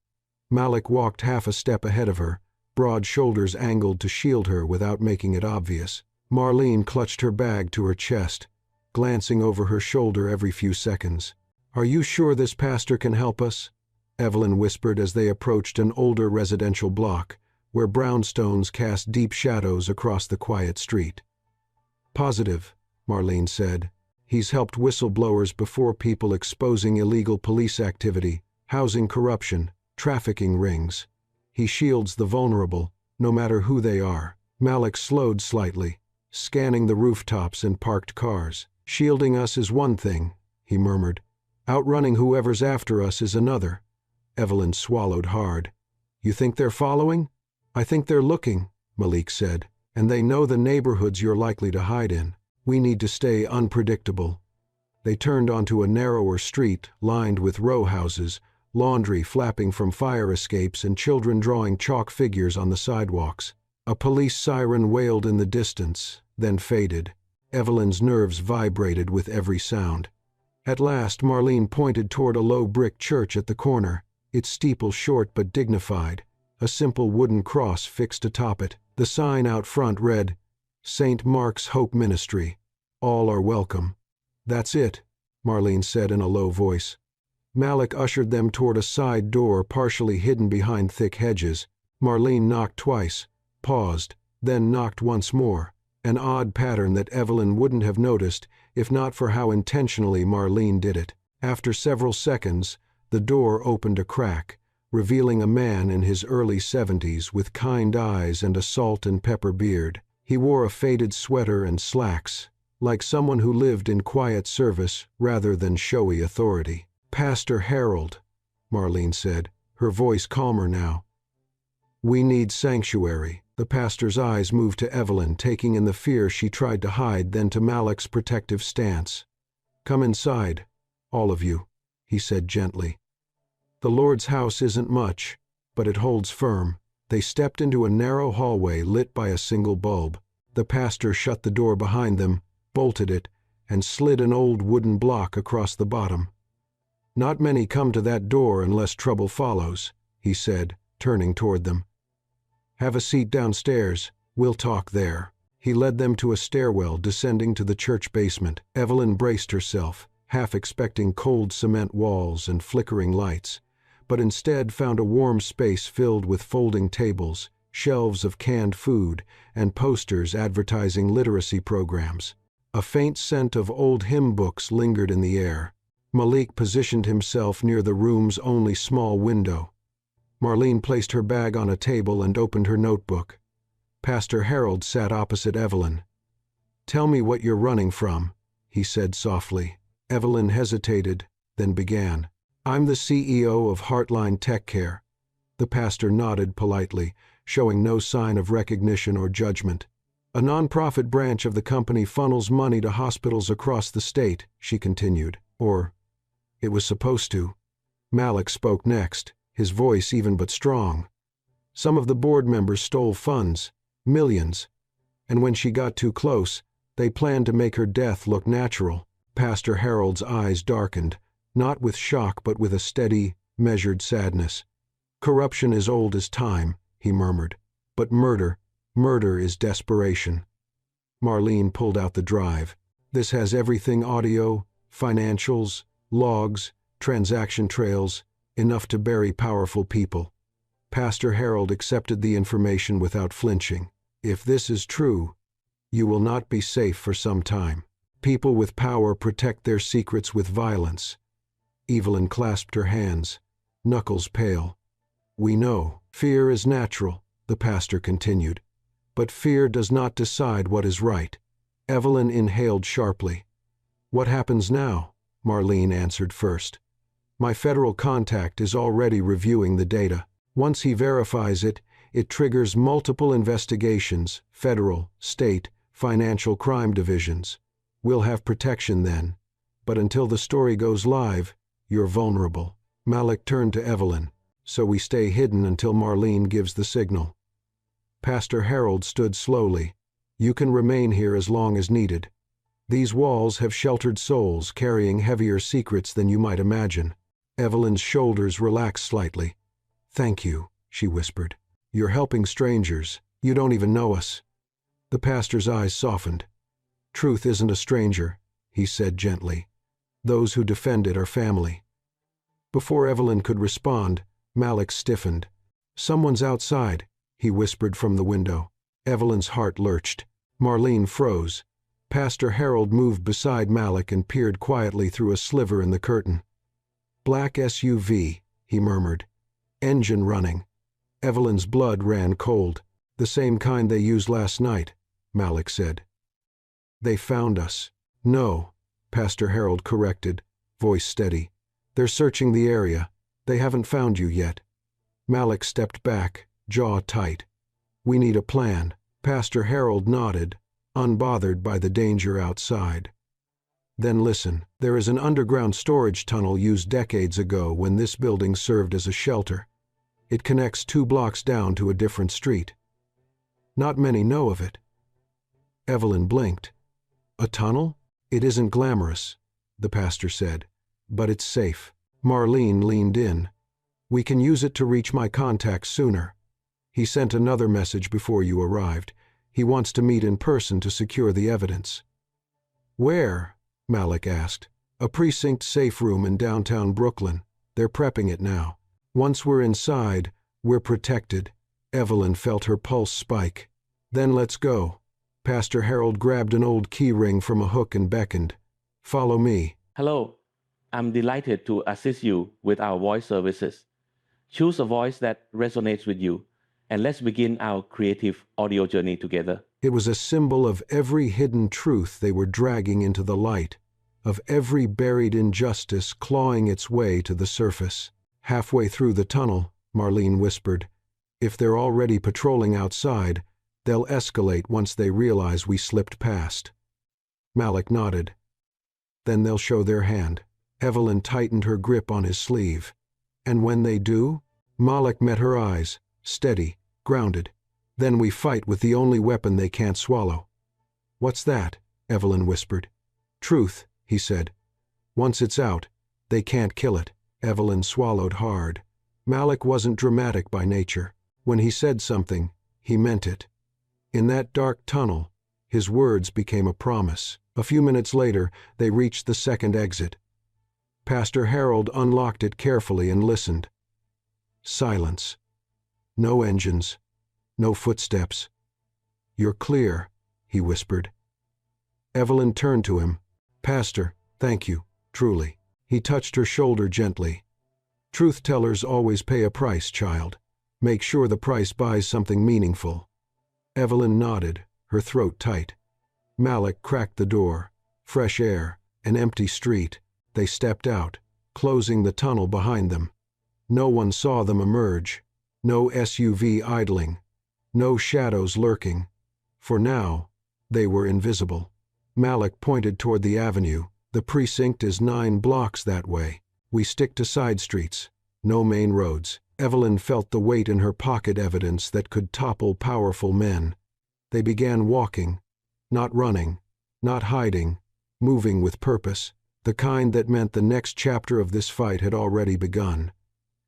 Speaker 1: Malik walked half a step ahead of her, broad shoulders angled to shield her without making it obvious. Marlene clutched her bag to her chest, glancing over her shoulder every few seconds. Are you sure this pastor can help us? Evelyn whispered as they approached an older residential block, where brownstones cast deep shadows across the quiet street. Positive, Marlene said. He's helped whistleblowers before, people exposing illegal police activity, housing corruption, trafficking rings. He shields the vulnerable, no matter who they are. Malik slowed slightly, scanning the rooftops and parked cars. Shielding us is one thing, he murmured. Outrunning whoever's after us is another. Evelyn swallowed hard. You think they're following? I think they're looking, Malik said, and they know the neighborhoods you're likely to hide in. We need to stay unpredictable. They turned onto a narrower street lined with row houses, laundry flapping from fire escapes and children drawing chalk figures on the sidewalks. A police siren wailed in the distance, then faded. Evelyn's nerves vibrated with every sound. At last Marlene pointed toward a low brick church at the corner, its steeple short but dignified, a simple wooden cross fixed atop it. The sign out front read, St. Mark's Hope Ministry. All are welcome. That's it, Marlene said in a low voice. Malik ushered them toward a side door partially hidden behind thick hedges. Marlene knocked twice, paused, then knocked once more, an odd pattern that Evelyn wouldn't have noticed if not for how intentionally Marlene did it. After several seconds, the door opened a crack, revealing a man in his early 70s with kind eyes and a salt and pepper beard. He wore a faded sweater and slacks, like someone who lived in quiet service rather than showy authority. Pastor Harold, Marlene said, her voice calmer now. We need sanctuary. The pastor's eyes moved to Evelyn, taking in the fear she tried to hide, then to Malik's protective stance. Come inside, all of you, he said gently. The Lord's house isn't much, but it holds firm. They stepped into a narrow hallway lit by a single bulb. The pastor shut the door behind them, bolted it, and slid an old wooden block across the bottom. Not many come to that door unless trouble follows, he said, turning toward them. Have a seat downstairs. We'll talk there. He led them to a stairwell descending to the church basement. Evelyn braced herself, half expecting cold cement walls and flickering lights, but instead found a warm space filled with folding tables, shelves of canned food, and posters advertising literacy programs. A faint scent of old hymn books lingered in the air. Malik positioned himself near the room's only small window. Marlene placed her bag on a table and opened her notebook. Pastor Harold sat opposite Evelyn. Tell me what you're running from, he said softly. Evelyn hesitated, then began. I'm the CEO of Heartline Tech Care. The pastor nodded politely, showing no sign of recognition or judgment. A nonprofit branch of the company funnels money to hospitals across the state, she continued. Or, it was supposed to. Malik spoke next, his voice even but strong. Some of the board members stole funds, millions, and when she got too close, they planned to make her death look natural. Pastor Harold's eyes darkened, not with shock but with a steady, measured sadness. Corruption is old as time, he murmured, but murder is desperation. Marlene pulled out the drive. This has everything: audio, financials, logs, transaction trails, enough to bury powerful people. Pastor Harold accepted the information without flinching. If this is true, you will not be safe for some time. People with power protect their secrets with violence. Evelyn clasped her hands, knuckles pale. We know. Fear is natural, the pastor continued, but fear does not decide what is right. Evelyn inhaled sharply. What happens now? Marlene answered first. My federal contact is already reviewing the data. Once he verifies it, it triggers multiple investigations, federal, state, financial crime divisions. We'll have protection then. But until the story goes live, you're vulnerable. Malik turned to Evelyn. So we stay hidden until Marlene gives the signal. Pastor Harold stood slowly. You can remain here as long as needed. These walls have sheltered souls carrying heavier secrets than you might imagine. Evelyn's shoulders relaxed slightly. Thank you, she whispered. You're helping strangers. You don't even know us. The pastor's eyes softened. Truth isn't a stranger, he said gently. Those who defend it are family. Before Evelyn could respond, Malik stiffened. Someone's outside, he whispered from the window. Evelyn's heart lurched. Marlene froze. Pastor Harold moved beside Malik and peered quietly through a sliver in the curtain. Black SUV, he murmured. Engine running. Evelyn's blood ran cold. The same kind they used last night, Malik said. They found us. No, Pastor Harold corrected, voice steady. They're searching the area. They haven't found you yet. Malik stepped back, jaw tight. We need a plan. Pastor Harold nodded, unbothered by the danger outside. Then listen, there is an underground storage tunnel used decades ago when this building served as a shelter. It connects 2 blocks down to a different street. Not many know of it. Evelyn blinked. A tunnel? It isn't glamorous, the pastor said, but it's safe. Marlene leaned in. We can use it to reach my contacts sooner. He sent another message before you arrived. He wants to meet in person to secure the evidence." "Where?" Malik asked. "A precinct safe room in downtown Brooklyn. They're prepping it now. Once we're inside, we're protected." Evelyn felt her pulse spike. "Then let's go." Pastor Harold grabbed an old key ring from a hook and beckoned. "Follow me."
Speaker 2: Hello, I'm delighted to assist you with our voice services. Choose a voice that resonates with you, and let's begin our creative audio journey together.
Speaker 1: It was a symbol of every hidden truth they were dragging into the light, of every buried injustice clawing its way to the surface. "Halfway through the tunnel," Marlene whispered. "If they're already patrolling outside, they'll escalate once they realize we slipped past." Malik nodded. "Then they'll show their hand." Evelyn tightened her grip on his sleeve. "And when they do?" Malik met her eyes, steady, grounded. "Then we fight with the only weapon they can't swallow." "What's that?" Evelyn whispered. "Truth," he said. "Once it's out, they can't kill it." Evelyn swallowed hard. Malik wasn't dramatic by nature. When he said something, he meant it. In that dark tunnel, his words became a promise. A few minutes later, they reached the second exit. Pastor Harold unlocked it carefully and listened. Silence. No engines. No footsteps. "You're clear," he whispered. Evelyn turned to him. "Pastor, thank you, truly." He touched her shoulder gently. "Truth-tellers always pay a price, child. Make sure the price buys something meaningful." Evelyn nodded, her throat tight. Malik cracked the door. Fresh air, an empty street. They stepped out, closing the tunnel behind them. No one saw them emerge. No SUV idling. No shadows lurking. For now, they were invisible. Malik pointed toward the avenue. "The precinct is 9 blocks that way. We stick to side streets. No main roads." Evelyn felt the weight in her pocket evidence that could topple powerful men. They began walking, not running, not hiding, moving with purpose, the kind that meant the next chapter of this fight had already begun.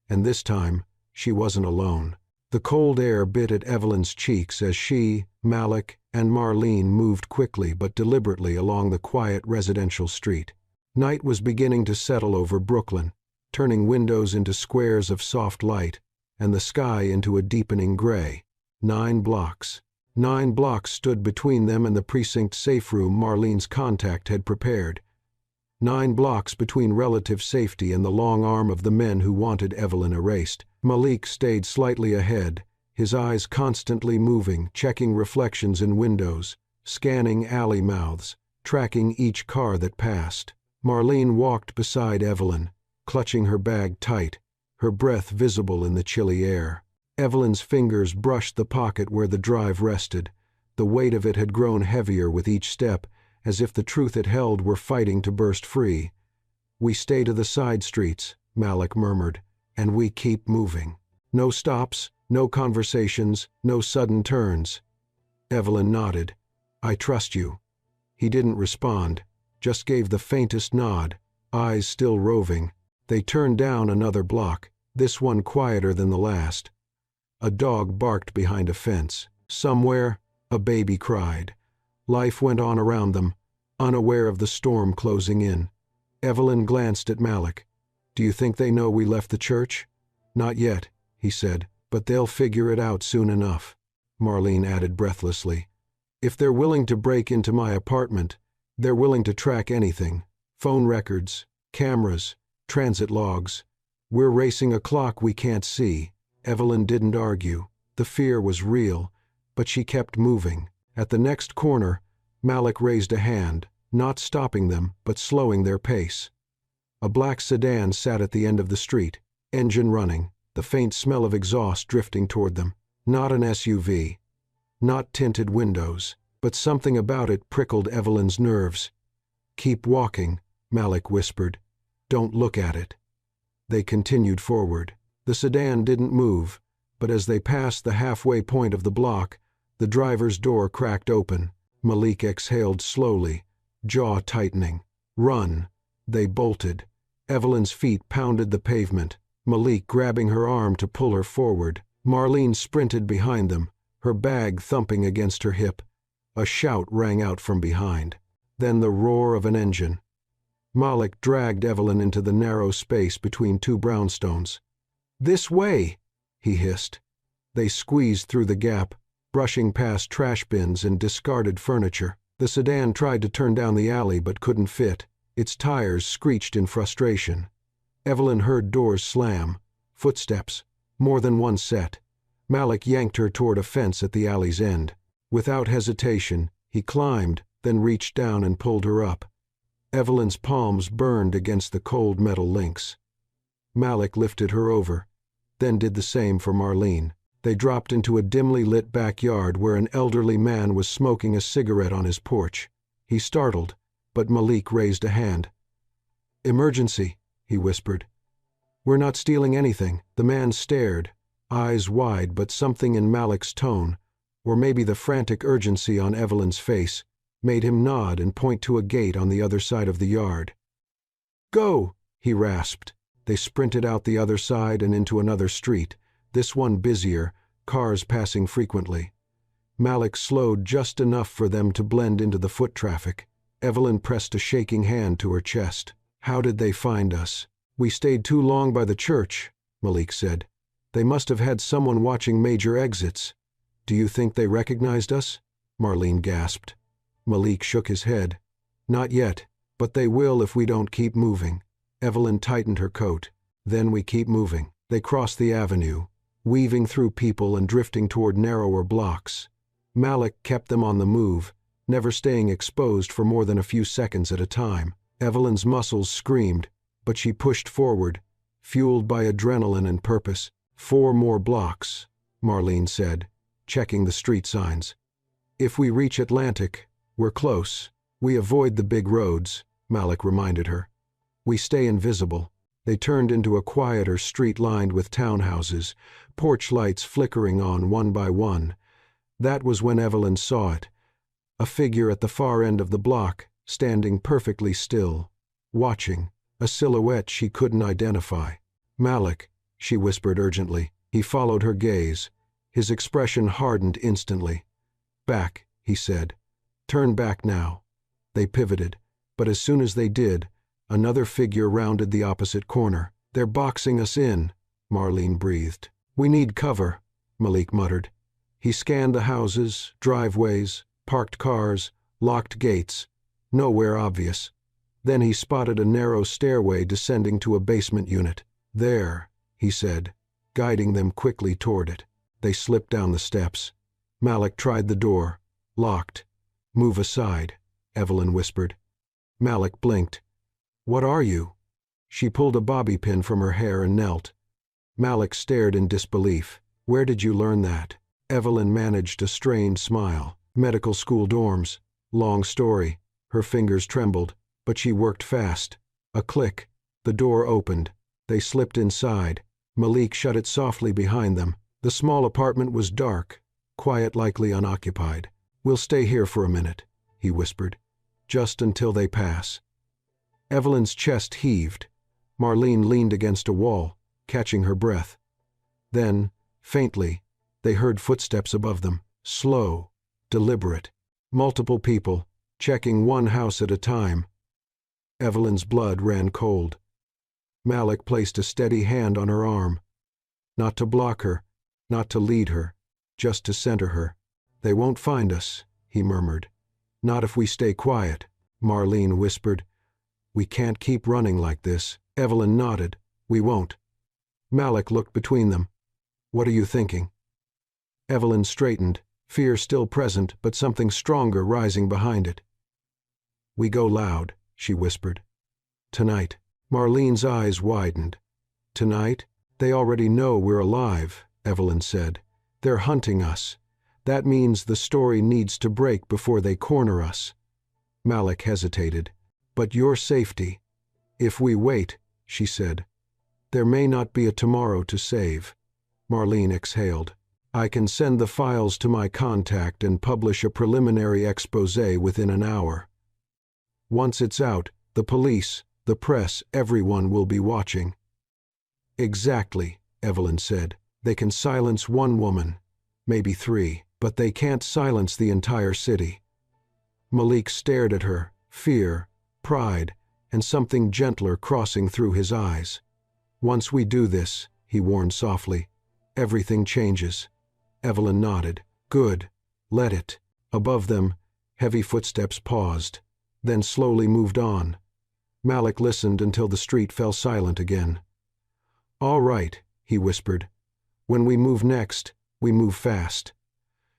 Speaker 1: And this time, she wasn't alone. The cold air bit at Evelyn's cheeks as she, Malik, and Marlene moved quickly but deliberately along the quiet residential street. Night was beginning to settle over Brooklyn, turning windows into squares of soft light, and the sky into a deepening gray. 9 blocks. 9 blocks stood between them and the precinct safe room Marlene's contact had prepared. 9 blocks between relative safety and the long arm of the men who wanted Evelyn erased. Malik stayed slightly ahead, his eyes constantly moving, checking reflections in windows, scanning alley mouths, tracking each car that passed. Marlene walked beside Evelyn, clutching her bag tight, her breath visible in the chilly air. Evelyn's fingers brushed the pocket where the drive rested. The weight of it had grown heavier with each step, as if the truth it held were fighting to burst free. "We stay to the side streets," Malik murmured, "and we keep moving. No stops, no conversations, no sudden turns." Evelyn nodded. "I trust you." He didn't respond, just gave the faintest nod, eyes still roving. They turned down another block, this one quieter than the last. A dog barked behind a fence. Somewhere, a baby cried. Life went on around them, unaware of the storm closing in. Evelyn glanced at Malik. "Do you think they know we left the church?" "Not yet," he said, "but they'll figure it out soon enough." Marlene added breathlessly, "If they're willing to break into my apartment, they're willing to track anything. Phone records, cameras, transit logs. We're racing a clock we can't see." Evelyn didn't argue. The fear was real, but she kept moving. At the next corner, Malik raised a hand, not stopping them, but slowing their pace. A black sedan sat at the end of the street, engine running, the faint smell of exhaust drifting toward them. Not an SUV. Not tinted windows, but something about it prickled Evelyn's nerves. "Keep walking," Malik whispered. "Don't look at it." They continued forward. The sedan didn't move, but as they passed the halfway point of the block, the driver's door cracked open. Malik exhaled slowly, jaw tightening. "Run." They bolted. Evelyn's feet pounded the pavement, Malik grabbing her arm to pull her forward. Marlene sprinted behind them, her bag thumping against her hip. A shout rang out from behind. Then the roar of an engine. Malik dragged Evelyn into the narrow space between two brownstones. "This way!" he hissed. They squeezed through the gap, brushing past trash bins and discarded furniture. The sedan tried to turn down the alley but couldn't fit. Its tires screeched in frustration. Evelyn heard doors slam, footsteps, more than one set. Malik yanked her toward a fence at the alley's end. Without hesitation, he climbed, then reached down and pulled her up. Evelyn's palms burned against the cold metal links. Malik lifted her over, then did the same for Marlene. They dropped into a dimly lit backyard where an elderly man was smoking a cigarette on his porch. He startled, but Malik raised a hand. "Emergency," he whispered. "We're not stealing anything." The man stared, eyes wide, but something in Malik's tone, or maybe the frantic urgency on Evelyn's face, made him nod and point to a gate on the other side of the yard. "Go!" he rasped. They sprinted out the other side and into another street, this one busier, cars passing frequently. Malik slowed just enough for them to blend into the foot traffic. Evelyn pressed a shaking hand to her chest. "How did they find us?" "We stayed too long by the church," Malik said. "They must have had someone watching major exits." "Do you think they recognized us?" Marlene gasped. Malik shook his head. "Not yet, but they will if we don't keep moving." Evelyn tightened her coat. "Then we keep moving." They crossed the avenue, weaving through people and drifting toward narrower blocks. Malik kept them on the move, never staying exposed for more than a few seconds at a time. Evelyn's muscles screamed, but she pushed forward, fueled by adrenaline and purpose. "4 more blocks," Marlene said, checking the street signs. "If we reach Atlantic, we're close. We avoid the big roads," Malik reminded her. "We stay invisible." They turned into a quieter street lined with townhouses, porch lights flickering on one by one. That was when Evelyn saw it. A figure at the far end of the block, standing perfectly still, watching, a silhouette she couldn't identify. "Malik," she whispered urgently. He followed her gaze. His expression hardened instantly. "Back," he said. "Turn back now." They pivoted, but as soon as they did, another figure rounded the opposite corner. "They're boxing us in," Marlene breathed. "We need cover," Malik muttered. He scanned the houses, driveways, parked cars, locked gates. Nowhere obvious. Then he spotted a narrow stairway descending to a basement unit. "There," he said, guiding them quickly toward it. They slipped down the steps. Malik tried the door. Locked. "Move aside," Evelyn whispered. Malik blinked. "What are you?" She pulled a bobby pin from her hair and knelt. Malik stared in disbelief. "Where did you learn that?" Evelyn managed a strained smile. "Medical school dorms. Long story." Her fingers trembled, but she worked fast. A click. The door opened. They slipped inside. Malik shut it softly behind them. The small apartment was dark, quiet, likely unoccupied. "We'll stay here for a minute," he whispered. "Just until they pass." Evelyn's chest heaved. Marlene leaned against a wall, catching her breath. Then, faintly, they heard footsteps above them, slow, deliberate. Multiple people, checking one house at a time. Evelyn's blood ran cold. Malik placed a steady hand on her arm. Not to block her, not to lead her, just to center her. "They won't find us," he murmured. "Not if we stay quiet," Marlene whispered. "We can't keep running like this." Evelyn nodded. "We won't." Malik looked between them. "What are you thinking?" Evelyn straightened, fear still present, but something stronger rising behind it. "We go loud," she whispered. "Tonight." Marlene's eyes widened. "Tonight? They already know we're alive," Evelyn said. "They're hunting us. That means the story needs to break before they corner us." Malik hesitated. "But your safety." "If we wait," she said. "There may not be a tomorrow to save." Marlene exhaled. "I can send the files to my contact and publish a preliminary exposé within an hour. Once it's out, the police, the press, everyone will be watching." "Exactly," Evelyn said. They can silence one woman, maybe three, but they can't silence the entire city. Malik stared at her, fear, pride, and something gentler crossing through his eyes. Once we do this, he warned softly, everything changes. Evelyn nodded. Good. Let it. Above them, heavy footsteps paused, then slowly moved on. Malik listened until the street fell silent again. All right, he whispered. When we move next, we move fast.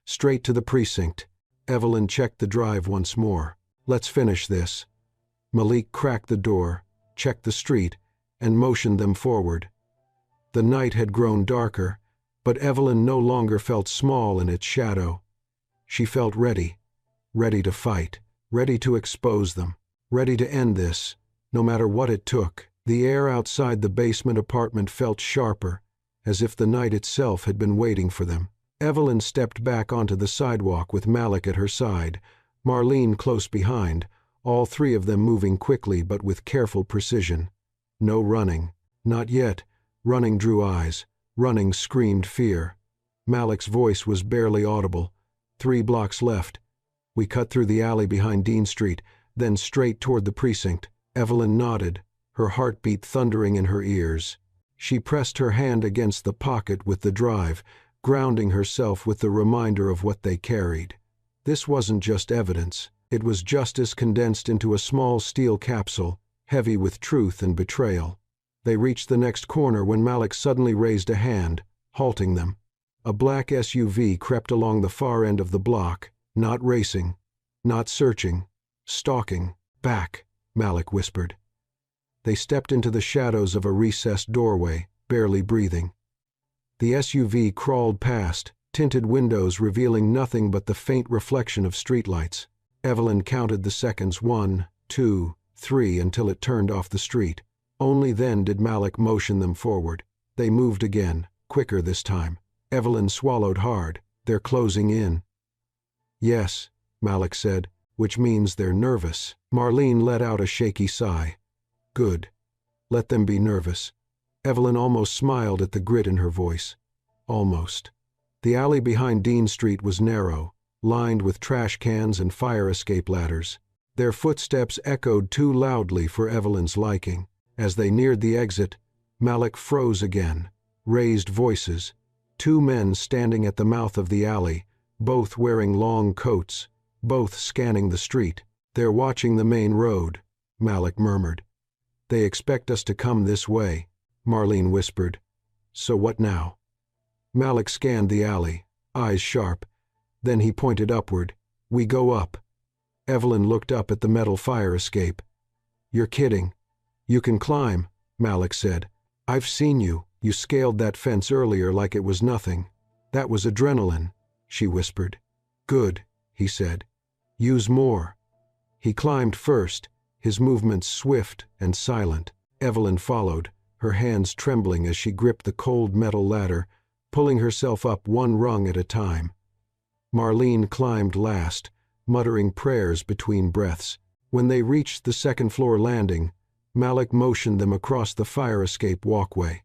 Speaker 1: Straight to the precinct. Evelyn checked the drive once more. Let's finish this. Malik cracked the door, checked the street, and motioned them forward. The night had grown darker, but Evelyn no longer felt small in its shadow. She felt ready to fight, ready to expose them, ready to end this, no matter what it took. The air outside the basement apartment felt sharper, as if the night itself had been waiting for them. Evelyn stepped back onto the sidewalk with Malik at her side, Marlene close behind, all three of them moving quickly but with careful precision. No running. Not yet. Running drew eyes. Running screamed fear. Malik's voice was barely audible. 3 blocks left. We cut through the alley behind Dean Street, then straight toward the precinct. Evelyn nodded, her heartbeat thundering in her ears. She pressed her hand against the pocket with the drive, grounding herself with the reminder of what they carried. This wasn't just evidence. It was justice condensed into a small steel capsule, heavy with truth and betrayal. They reached the next corner when Malik suddenly raised a hand, halting them. A black SUV crept along the far end of the block, not racing, not searching, stalking. Back, Malik whispered. They stepped into the shadows of a recessed doorway, barely breathing. The SUV crawled past, tinted windows revealing nothing but the faint reflection of streetlights. Evelyn counted the seconds 1, 2, 3 until it turned off the street. Only then did Malik motion them forward. They moved again, quicker this time. Evelyn swallowed hard. They're closing in. Yes, Malik said, which means they're nervous. Marlene let out a shaky sigh. Good. Let them be nervous. Evelyn almost smiled at the grit in her voice. Almost. The alley behind Dean Street was narrow, lined with trash cans and fire escape ladders. Their footsteps echoed too loudly for Evelyn's liking. As they neared the exit, Malik froze again. Raised voices. 2 men standing at the mouth of the alley, both wearing long coats, both scanning the street. They're watching the main road, Malik murmured. They expect us to come this way, Marlene whispered. So what now? Malik scanned the alley, eyes sharp. Then he pointed upward. We go up. Evelyn looked up at the metal fire escape. You're kidding. You can climb, Malik said. I've seen you. You scaled that fence earlier like it was nothing. That was adrenaline, she whispered. Good, he said. Use more. He climbed first, his movements swift and silent. Evelyn followed, her hands trembling as she gripped the cold metal ladder, pulling herself up 1 rung at a time. Marlene climbed last, muttering prayers between breaths. When they reached the second-floor landing, Malik motioned them across the fire escape walkway.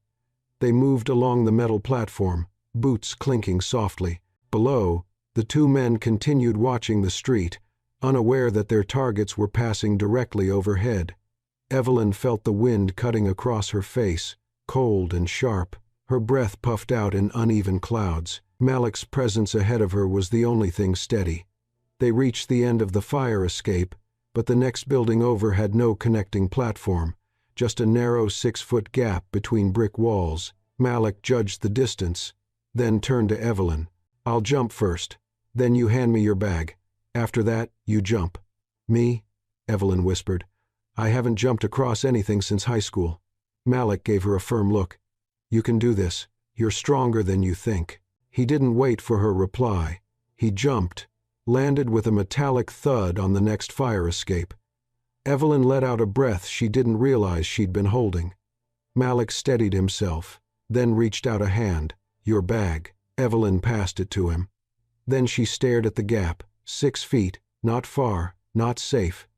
Speaker 1: They moved along the metal platform, boots clinking softly. Below, the 2 men continued watching the street, unaware that their targets were passing directly overhead. Evelyn felt the wind cutting across her face, cold and sharp. Her breath puffed out in uneven clouds. Malik's presence ahead of her was the only thing steady. They reached the end of the fire escape, but the next building over had no connecting platform, just a narrow 6-foot gap between brick walls. Malik judged the distance, then turned to Evelyn. I'll jump first, then you hand me your bag. After that, you jump. Me? Evelyn whispered. I haven't jumped across anything since high school. Malik gave her a firm look. You can do this. You're stronger than you think. He didn't wait for her reply. He jumped, landed with a metallic thud on the next fire escape. Evelyn let out a breath she didn't realize she'd been holding. Malik steadied himself, then reached out a hand. Your bag. Evelyn passed it to him. Then she stared at the gap. 6 feet, not far, not safe.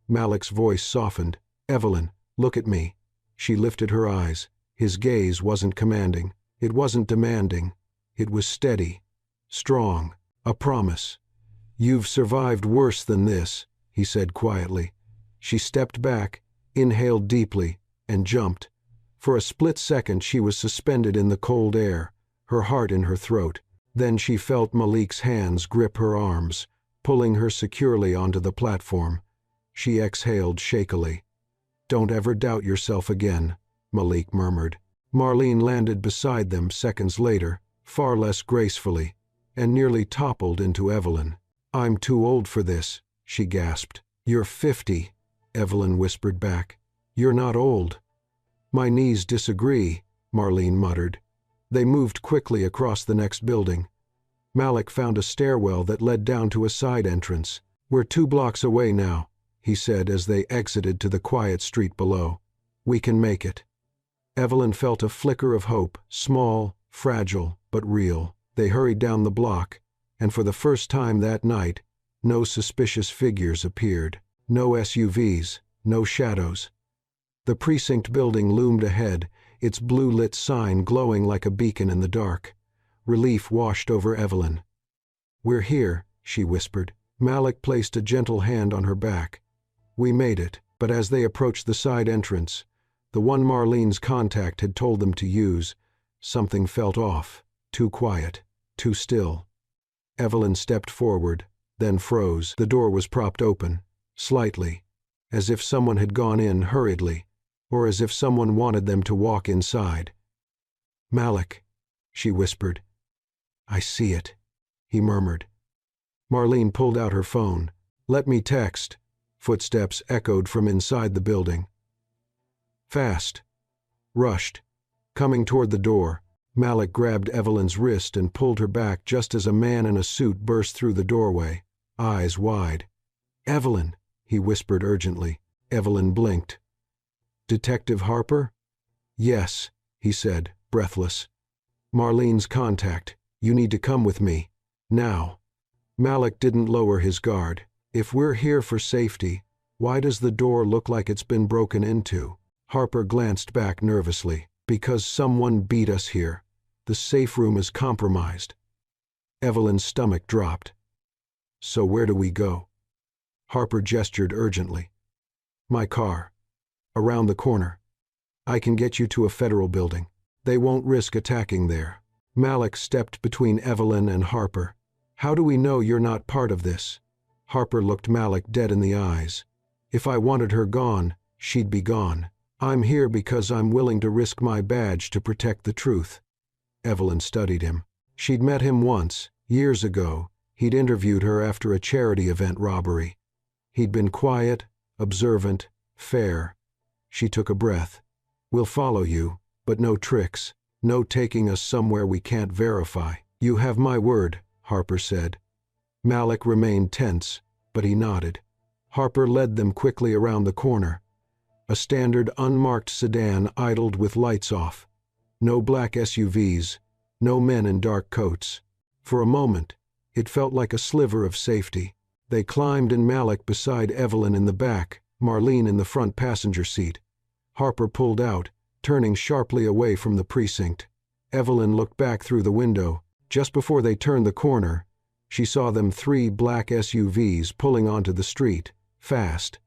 Speaker 1: Malik's voice softened. Evelyn, look at me. She lifted her eyes. His gaze wasn't commanding. It wasn't demanding. It was steady, strong, a promise. "You've survived worse than this," he said quietly. She stepped back, inhaled deeply, and jumped. For a split second she was suspended in the cold air, her heart in her throat. Then she felt Malik's hands grip her arms, pulling her securely onto the platform. She exhaled shakily. "Don't ever doubt yourself again," Malik murmured. Marlene landed beside them seconds later, far less gracefully, and nearly toppled into Evelyn. "I'm too old for this," she gasped. "You're 50, Evelyn whispered back. "You're not old." "My knees disagree," Marlene muttered. They moved quickly across the next building. Malik found a stairwell that led down to a side entrance. "We're 2 blocks away now," he said as they exited to the quiet street below. "We can make it." Evelyn felt a flicker of hope, small, fragile, but real. They hurried down the block, and for the first time that night, no suspicious figures appeared. No SUVs, no shadows. The precinct building loomed ahead, its blue-lit sign glowing like a beacon in the dark. Relief washed over Evelyn. "We're here," she whispered. Malik placed a gentle hand on her back. "We made it." But as they approached the side entrance, the one Marlene's contact had told them to use, something felt off, too quiet, too still. Evelyn stepped forward, then froze. The door was propped open, slightly, as if someone had gone in hurriedly, or as if someone wanted them to walk inside. "Malik," she whispered. "I see it," he murmured. Marlene pulled out her phone. "Let me text." Footsteps echoed from inside the building. Fast. Rushed. Coming toward the door, Malik grabbed Evelyn's wrist and pulled her back just as a man in a suit burst through the doorway, eyes wide. "Evelyn," he whispered urgently. Evelyn blinked. "Detective Harper?" "Yes," he said, breathless. "Marlene's contact. You need to come with me. Now." Malik didn't lower his guard. "If we're here for safety, why does the door look like it's been broken into?" Harper glanced back nervously. "Because someone beat us here. The safe room is compromised." Evelyn's stomach dropped. "So where do we go?" Harper gestured urgently. "My car. Around the corner. I can get you to a federal building. They won't risk attacking there." Malik stepped between Evelyn and Harper. "How do we know you're not part of this?" Harper looked Malik dead in the eyes. "If I wanted her gone, she'd be gone. I'm here because I'm willing to risk my badge to protect the truth." Evelyn studied him. She'd met him once, years ago. He'd interviewed her after a charity event robbery. He'd been quiet, observant, fair. She took a breath. "We'll follow you, but no tricks. No taking us somewhere we can't verify." "You have my word," Harper said. Malik remained tense, but he nodded. Harper led them quickly around the corner. A standard unmarked sedan idled with lights off. No black SUVs, no men in dark coats. For a moment, it felt like a sliver of safety. They climbed in, Malik beside Evelyn in the back, Marlene in the front passenger seat. Harper pulled out, turning sharply away from the precinct. Evelyn looked back through the window. Just before they turned the corner, she saw them 3 black SUVs pulling onto the street, fast.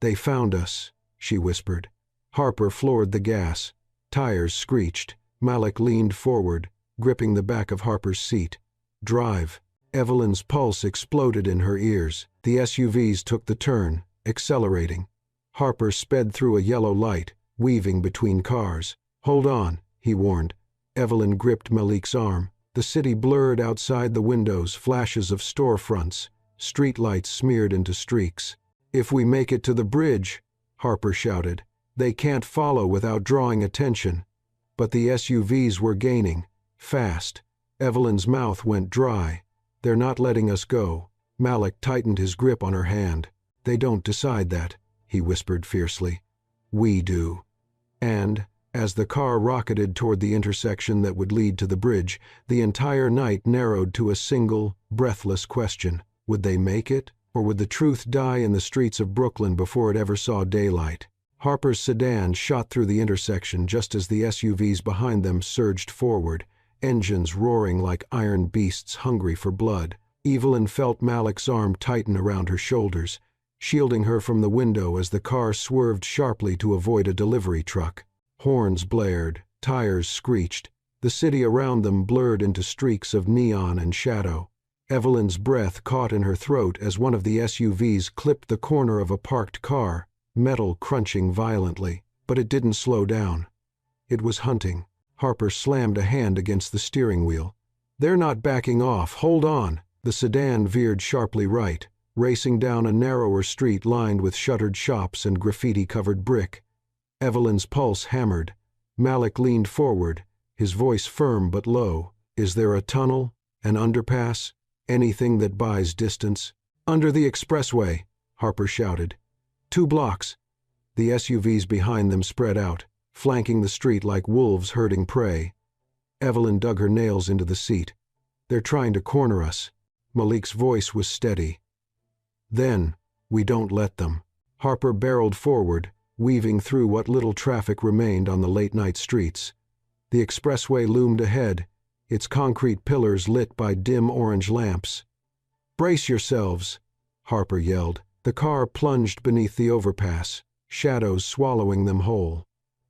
Speaker 1: "They found us," she whispered. Harper floored the gas. Tires screeched. Malik leaned forward, gripping the back of Harper's seat. "Drive." Evelyn's pulse exploded in her ears. The SUVs took the turn, accelerating. Harper sped through a yellow light, weaving between cars. "Hold on," he warned. Evelyn gripped Malik's arm. The city blurred outside the windows, flashes of storefronts, streetlights smeared into streaks. "If we make it to the bridge," Harper shouted, "they can't follow without drawing attention." But the SUVs were gaining, fast. Evelyn's mouth went dry. "They're not letting us go." Malik tightened his grip on her hand. "They don't decide that," he whispered fiercely. "We do." And, as the car rocketed toward the intersection that would lead to the bridge, the entire night narrowed to a single, breathless question. Would they make it, or would the truth die in the streets of Brooklyn before it ever saw daylight? Harper's sedan shot through the intersection just as the SUVs behind them surged forward, engines roaring like iron beasts hungry for blood. Evelyn felt Malik's arm tighten around her shoulders, shielding her from the window as the car swerved sharply to avoid a delivery truck. Horns blared, tires screeched, the city around them blurred into streaks of neon and shadow. Evelyn's breath caught in her throat as one of the SUVs clipped the corner of a parked car, metal crunching violently, but it didn't slow down. It was hunting. Harper slammed a hand against the steering wheel. "They're not backing off, hold on!" The sedan veered sharply right, racing down a narrower street lined with shuttered shops and graffiti-covered brick. Evelyn's pulse hammered. Malik leaned forward, his voice firm but low. "Is there a tunnel? An underpass? Anything that buys distance?" "Under the expressway," Harper shouted. 2 blocks. The SUVs behind them spread out, flanking the street like wolves herding prey. Evelyn dug her nails into the seat. "They're trying to corner us." Malik's voice was steady. "Then, we don't let them." Harper barreled forward, weaving through what little traffic remained on the late-night streets. The expressway loomed ahead, its concrete pillars lit by dim orange lamps. "Brace yourselves," Harper yelled. The car plunged beneath the overpass, shadows swallowing them whole.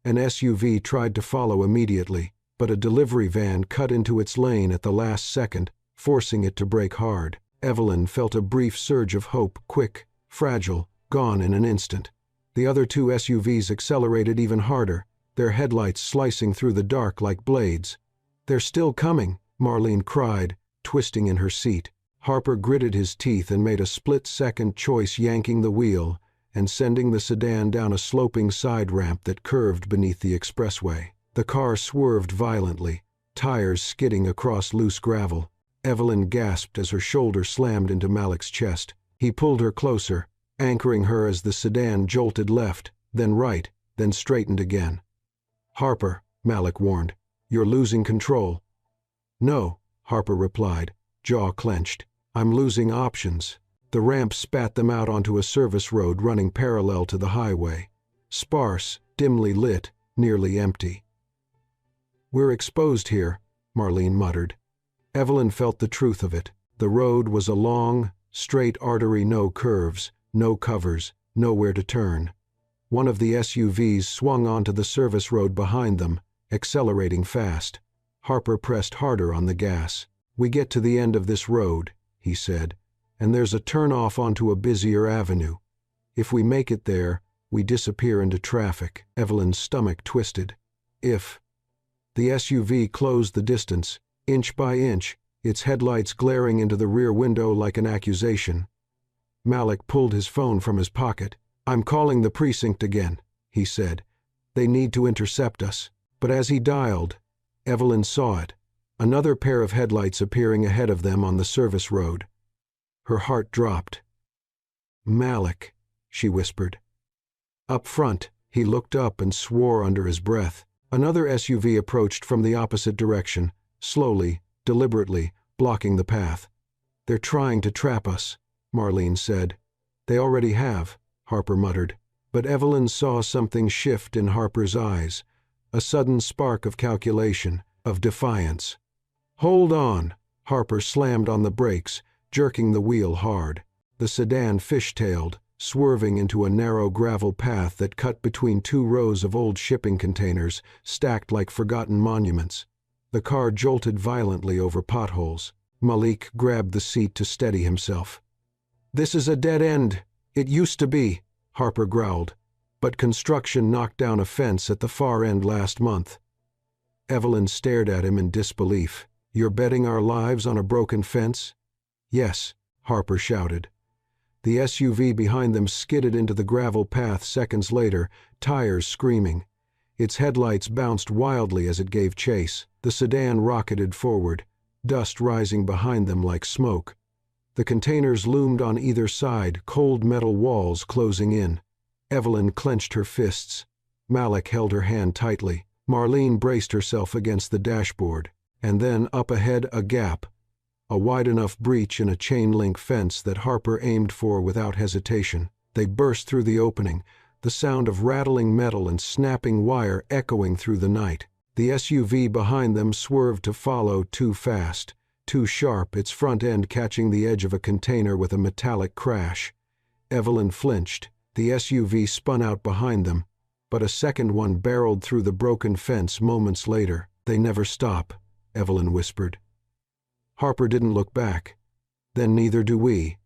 Speaker 1: An SUV tried to follow immediately, but a delivery van cut into its lane at the last second, forcing it to brake hard. Evelyn felt a brief surge of hope, quick, fragile, gone in an instant. The other 2 SUVs accelerated even harder, their headlights slicing through the dark like blades. "They're still coming," Marlene cried, twisting in her seat. Harper gritted his teeth and made a split-second choice, yanking the wheel and sending the sedan down a sloping side ramp that curved beneath the expressway. The car swerved violently, tires skidding across loose gravel. Evelyn gasped as her shoulder slammed into Malik's chest. He pulled her closer, anchoring her as the sedan jolted left, then right, then straightened again. "Harper," Malik warned, "you're losing control." "No," Harper replied, jaw clenched. "I'm losing options." The ramp spat them out onto a service road running parallel to the highway. Sparse, dimly lit, nearly empty. "We're exposed here," Marlene muttered. Evelyn felt the truth of it. The road was a long, straight artery, no curves, no covers, nowhere to turn. One of the SUVs swung onto the service road behind them, accelerating fast. Harper pressed harder on the gas. "We get to the end of this road," he said, "and there's a turn-off onto a busier avenue. If we make it there, we disappear into traffic." Evelyn's stomach twisted. "If..." The SUV closed the distance, inch by inch, its headlights glaring into the rear window like an accusation. Malik pulled his phone from his pocket. "I'm calling the precinct again," he said. "They need to intercept us." But as he dialed, Evelyn saw it, another pair of headlights appearing ahead of them on the service road. Her heart dropped. "Malik," she whispered. Up front, he looked up and swore under his breath. Another SUV approached from the opposite direction, slowly, deliberately, blocking the path. "They're trying to trap us," Marlene said. "They already have," Harper muttered. But Evelyn saw something shift in Harper's eyes, a sudden spark of calculation, of defiance. "Hold on!" Harper slammed on the brakes, jerking the wheel hard. The sedan fishtailed, swerving into a narrow gravel path that cut between 2 rows of old shipping containers, stacked like forgotten monuments. The car jolted violently over potholes. Malik grabbed the seat to steady himself. "This is a dead end. It used to be," Harper growled, "but construction knocked down a fence at the far end last month." Evelyn stared at him in disbelief. "You're betting our lives on a broken fence?" "Yes," Harper shouted. The SUV behind them skidded into the gravel path seconds later, tires screaming. Its headlights bounced wildly as it gave chase. The sedan rocketed forward, dust rising behind them like smoke. The containers loomed on either side, cold metal walls closing in. Evelyn clenched her fists. Malik held her hand tightly. Marlene braced herself against the dashboard. And then up ahead, a gap. A wide enough breach in a chain-link fence that Harper aimed for without hesitation. They burst through the opening, the sound of rattling metal and snapping wire echoing through the night. The SUV behind them swerved to follow too fast, too sharp, its front end catching the edge of a container with a metallic crash. Evelyn flinched. The SUV spun out behind them, but a second one barreled through the broken fence moments later. "They never stop," Evelyn whispered. Harper didn't look back. "Then neither do we."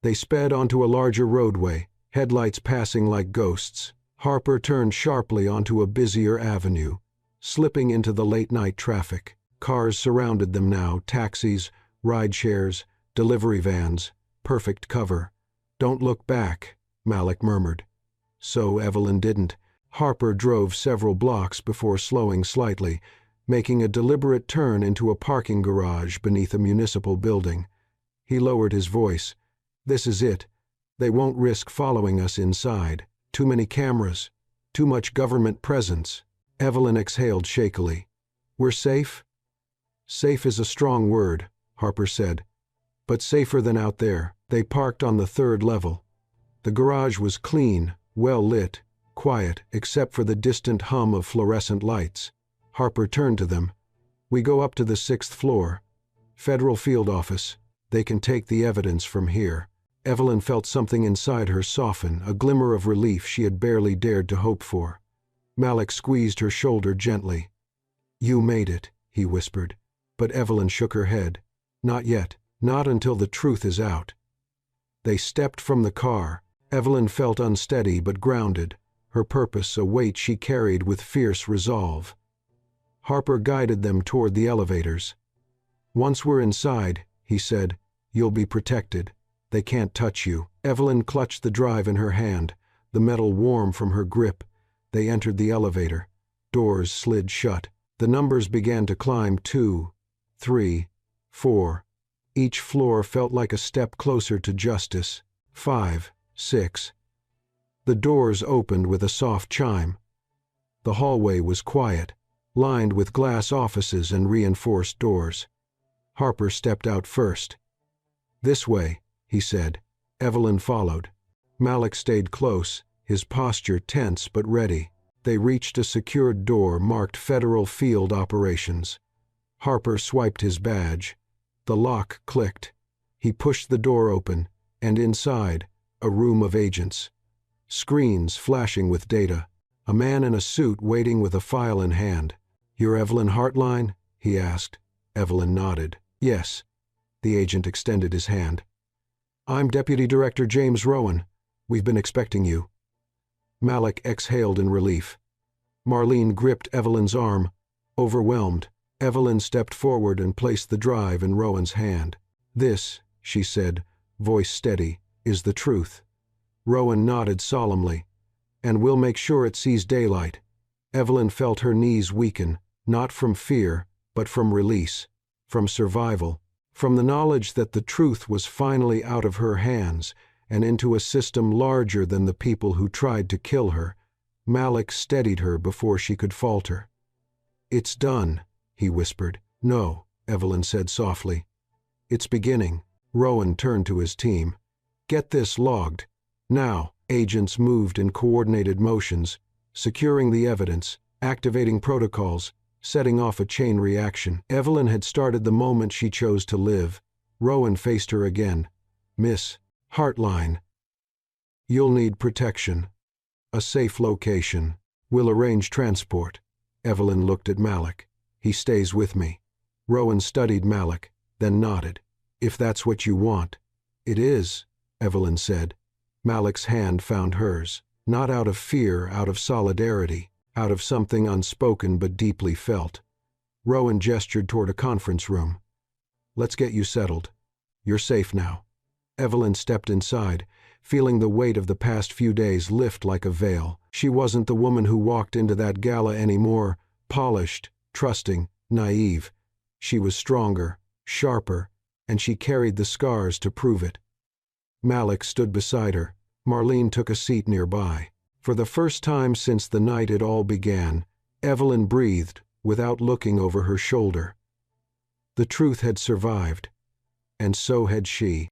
Speaker 1: They sped onto a larger roadway, headlights passing like ghosts. Harper turned sharply onto a busier avenue, slipping into the late-night traffic. Cars surrounded them now, taxis, ride-shares, delivery vans, perfect cover. "Don't look back," Malik murmured. So Evelyn didn't. Harper drove several blocks before slowing slightly, making a deliberate turn into a parking garage beneath a municipal building. He lowered his voice. "This is it. They won't risk following us inside. Too many cameras. Too much government presence." Evelyn exhaled shakily. "We're safe?" "Safe is a strong word," Harper said. "But safer than out there." They parked on the third level. The garage was clean, well lit, quiet, except for the distant hum of fluorescent lights. Harper turned to them. "We go up to the 6th floor. Federal field office. They can take the evidence from here." Evelyn felt something inside her soften, a glimmer of relief she had barely dared to hope for. Malik squeezed her shoulder gently. "You made it," he whispered. But Evelyn shook her head. "Not yet. Not until the truth is out." They stepped from the car. Evelyn felt unsteady but grounded, her purpose a weight she carried with fierce resolve. Harper guided them toward the elevators. "Once we're inside," he said, "you'll be protected. They can't touch you." Evelyn clutched the drive in her hand, the metal warm from her grip. They entered the elevator. Doors slid shut. The numbers began to climb 2, 3, 4. Each floor felt like a step closer to justice. 5, 6. The doors opened with a soft chime. The hallway was quiet, lined with glass offices and reinforced doors. Harper stepped out first. "This way," he said. Evelyn followed. Malik stayed close, his posture tense but ready. They reached a secured door marked Federal Field Operations. Harper swiped his badge. The lock clicked. He pushed the door open, and inside, a room of agents. Screens flashing with data. A man in a suit waiting with a file in hand. "You're Evelyn Hartline?" he asked. Evelyn nodded. "Yes." The agent extended his hand. "I'm Deputy Director James Rowan. We've been expecting you." Malik exhaled in relief. Marlene gripped Evelyn's arm. Overwhelmed, Evelyn stepped forward and placed the drive in Rowan's hand. "This," she said, voice steady, "is the truth." Rowan nodded solemnly. "And we'll make sure it sees daylight." Evelyn felt her knees weaken, not from fear, but from release, from survival, from the knowledge that the truth was finally out of her hands and into a system larger than the people who tried to kill her. Malik steadied her before she could falter. "It's done," he whispered. "No," Evelyn said softly. "It's beginning." Rowan turned to his team. "Get this logged. Now." Agents moved in coordinated motions, securing the evidence, activating protocols, setting off a chain reaction. Evelyn had started the moment she chose to live. Rowan faced her again. "Miss Hartline, you'll need protection. A safe location. We'll arrange transport." Evelyn looked at Malik. "He stays with me." Rowan studied Malik, then nodded. "If that's what you want." "It is," Evelyn said. Malik's hand found hers, not out of fear, out of solidarity, out of something unspoken but deeply felt. Rowan gestured toward a conference room. "Let's get you settled. You're safe now." Evelyn stepped inside, feeling the weight of the past few days lift like a veil. She wasn't the woman who walked into that gala anymore, polished, trusting, naive. She was stronger, sharper, and she carried the scars to prove it. Malik stood beside her. Marlene took a seat nearby. For the first time since the night it all began, Evelyn breathed without looking over her shoulder. The truth had survived, and so had she.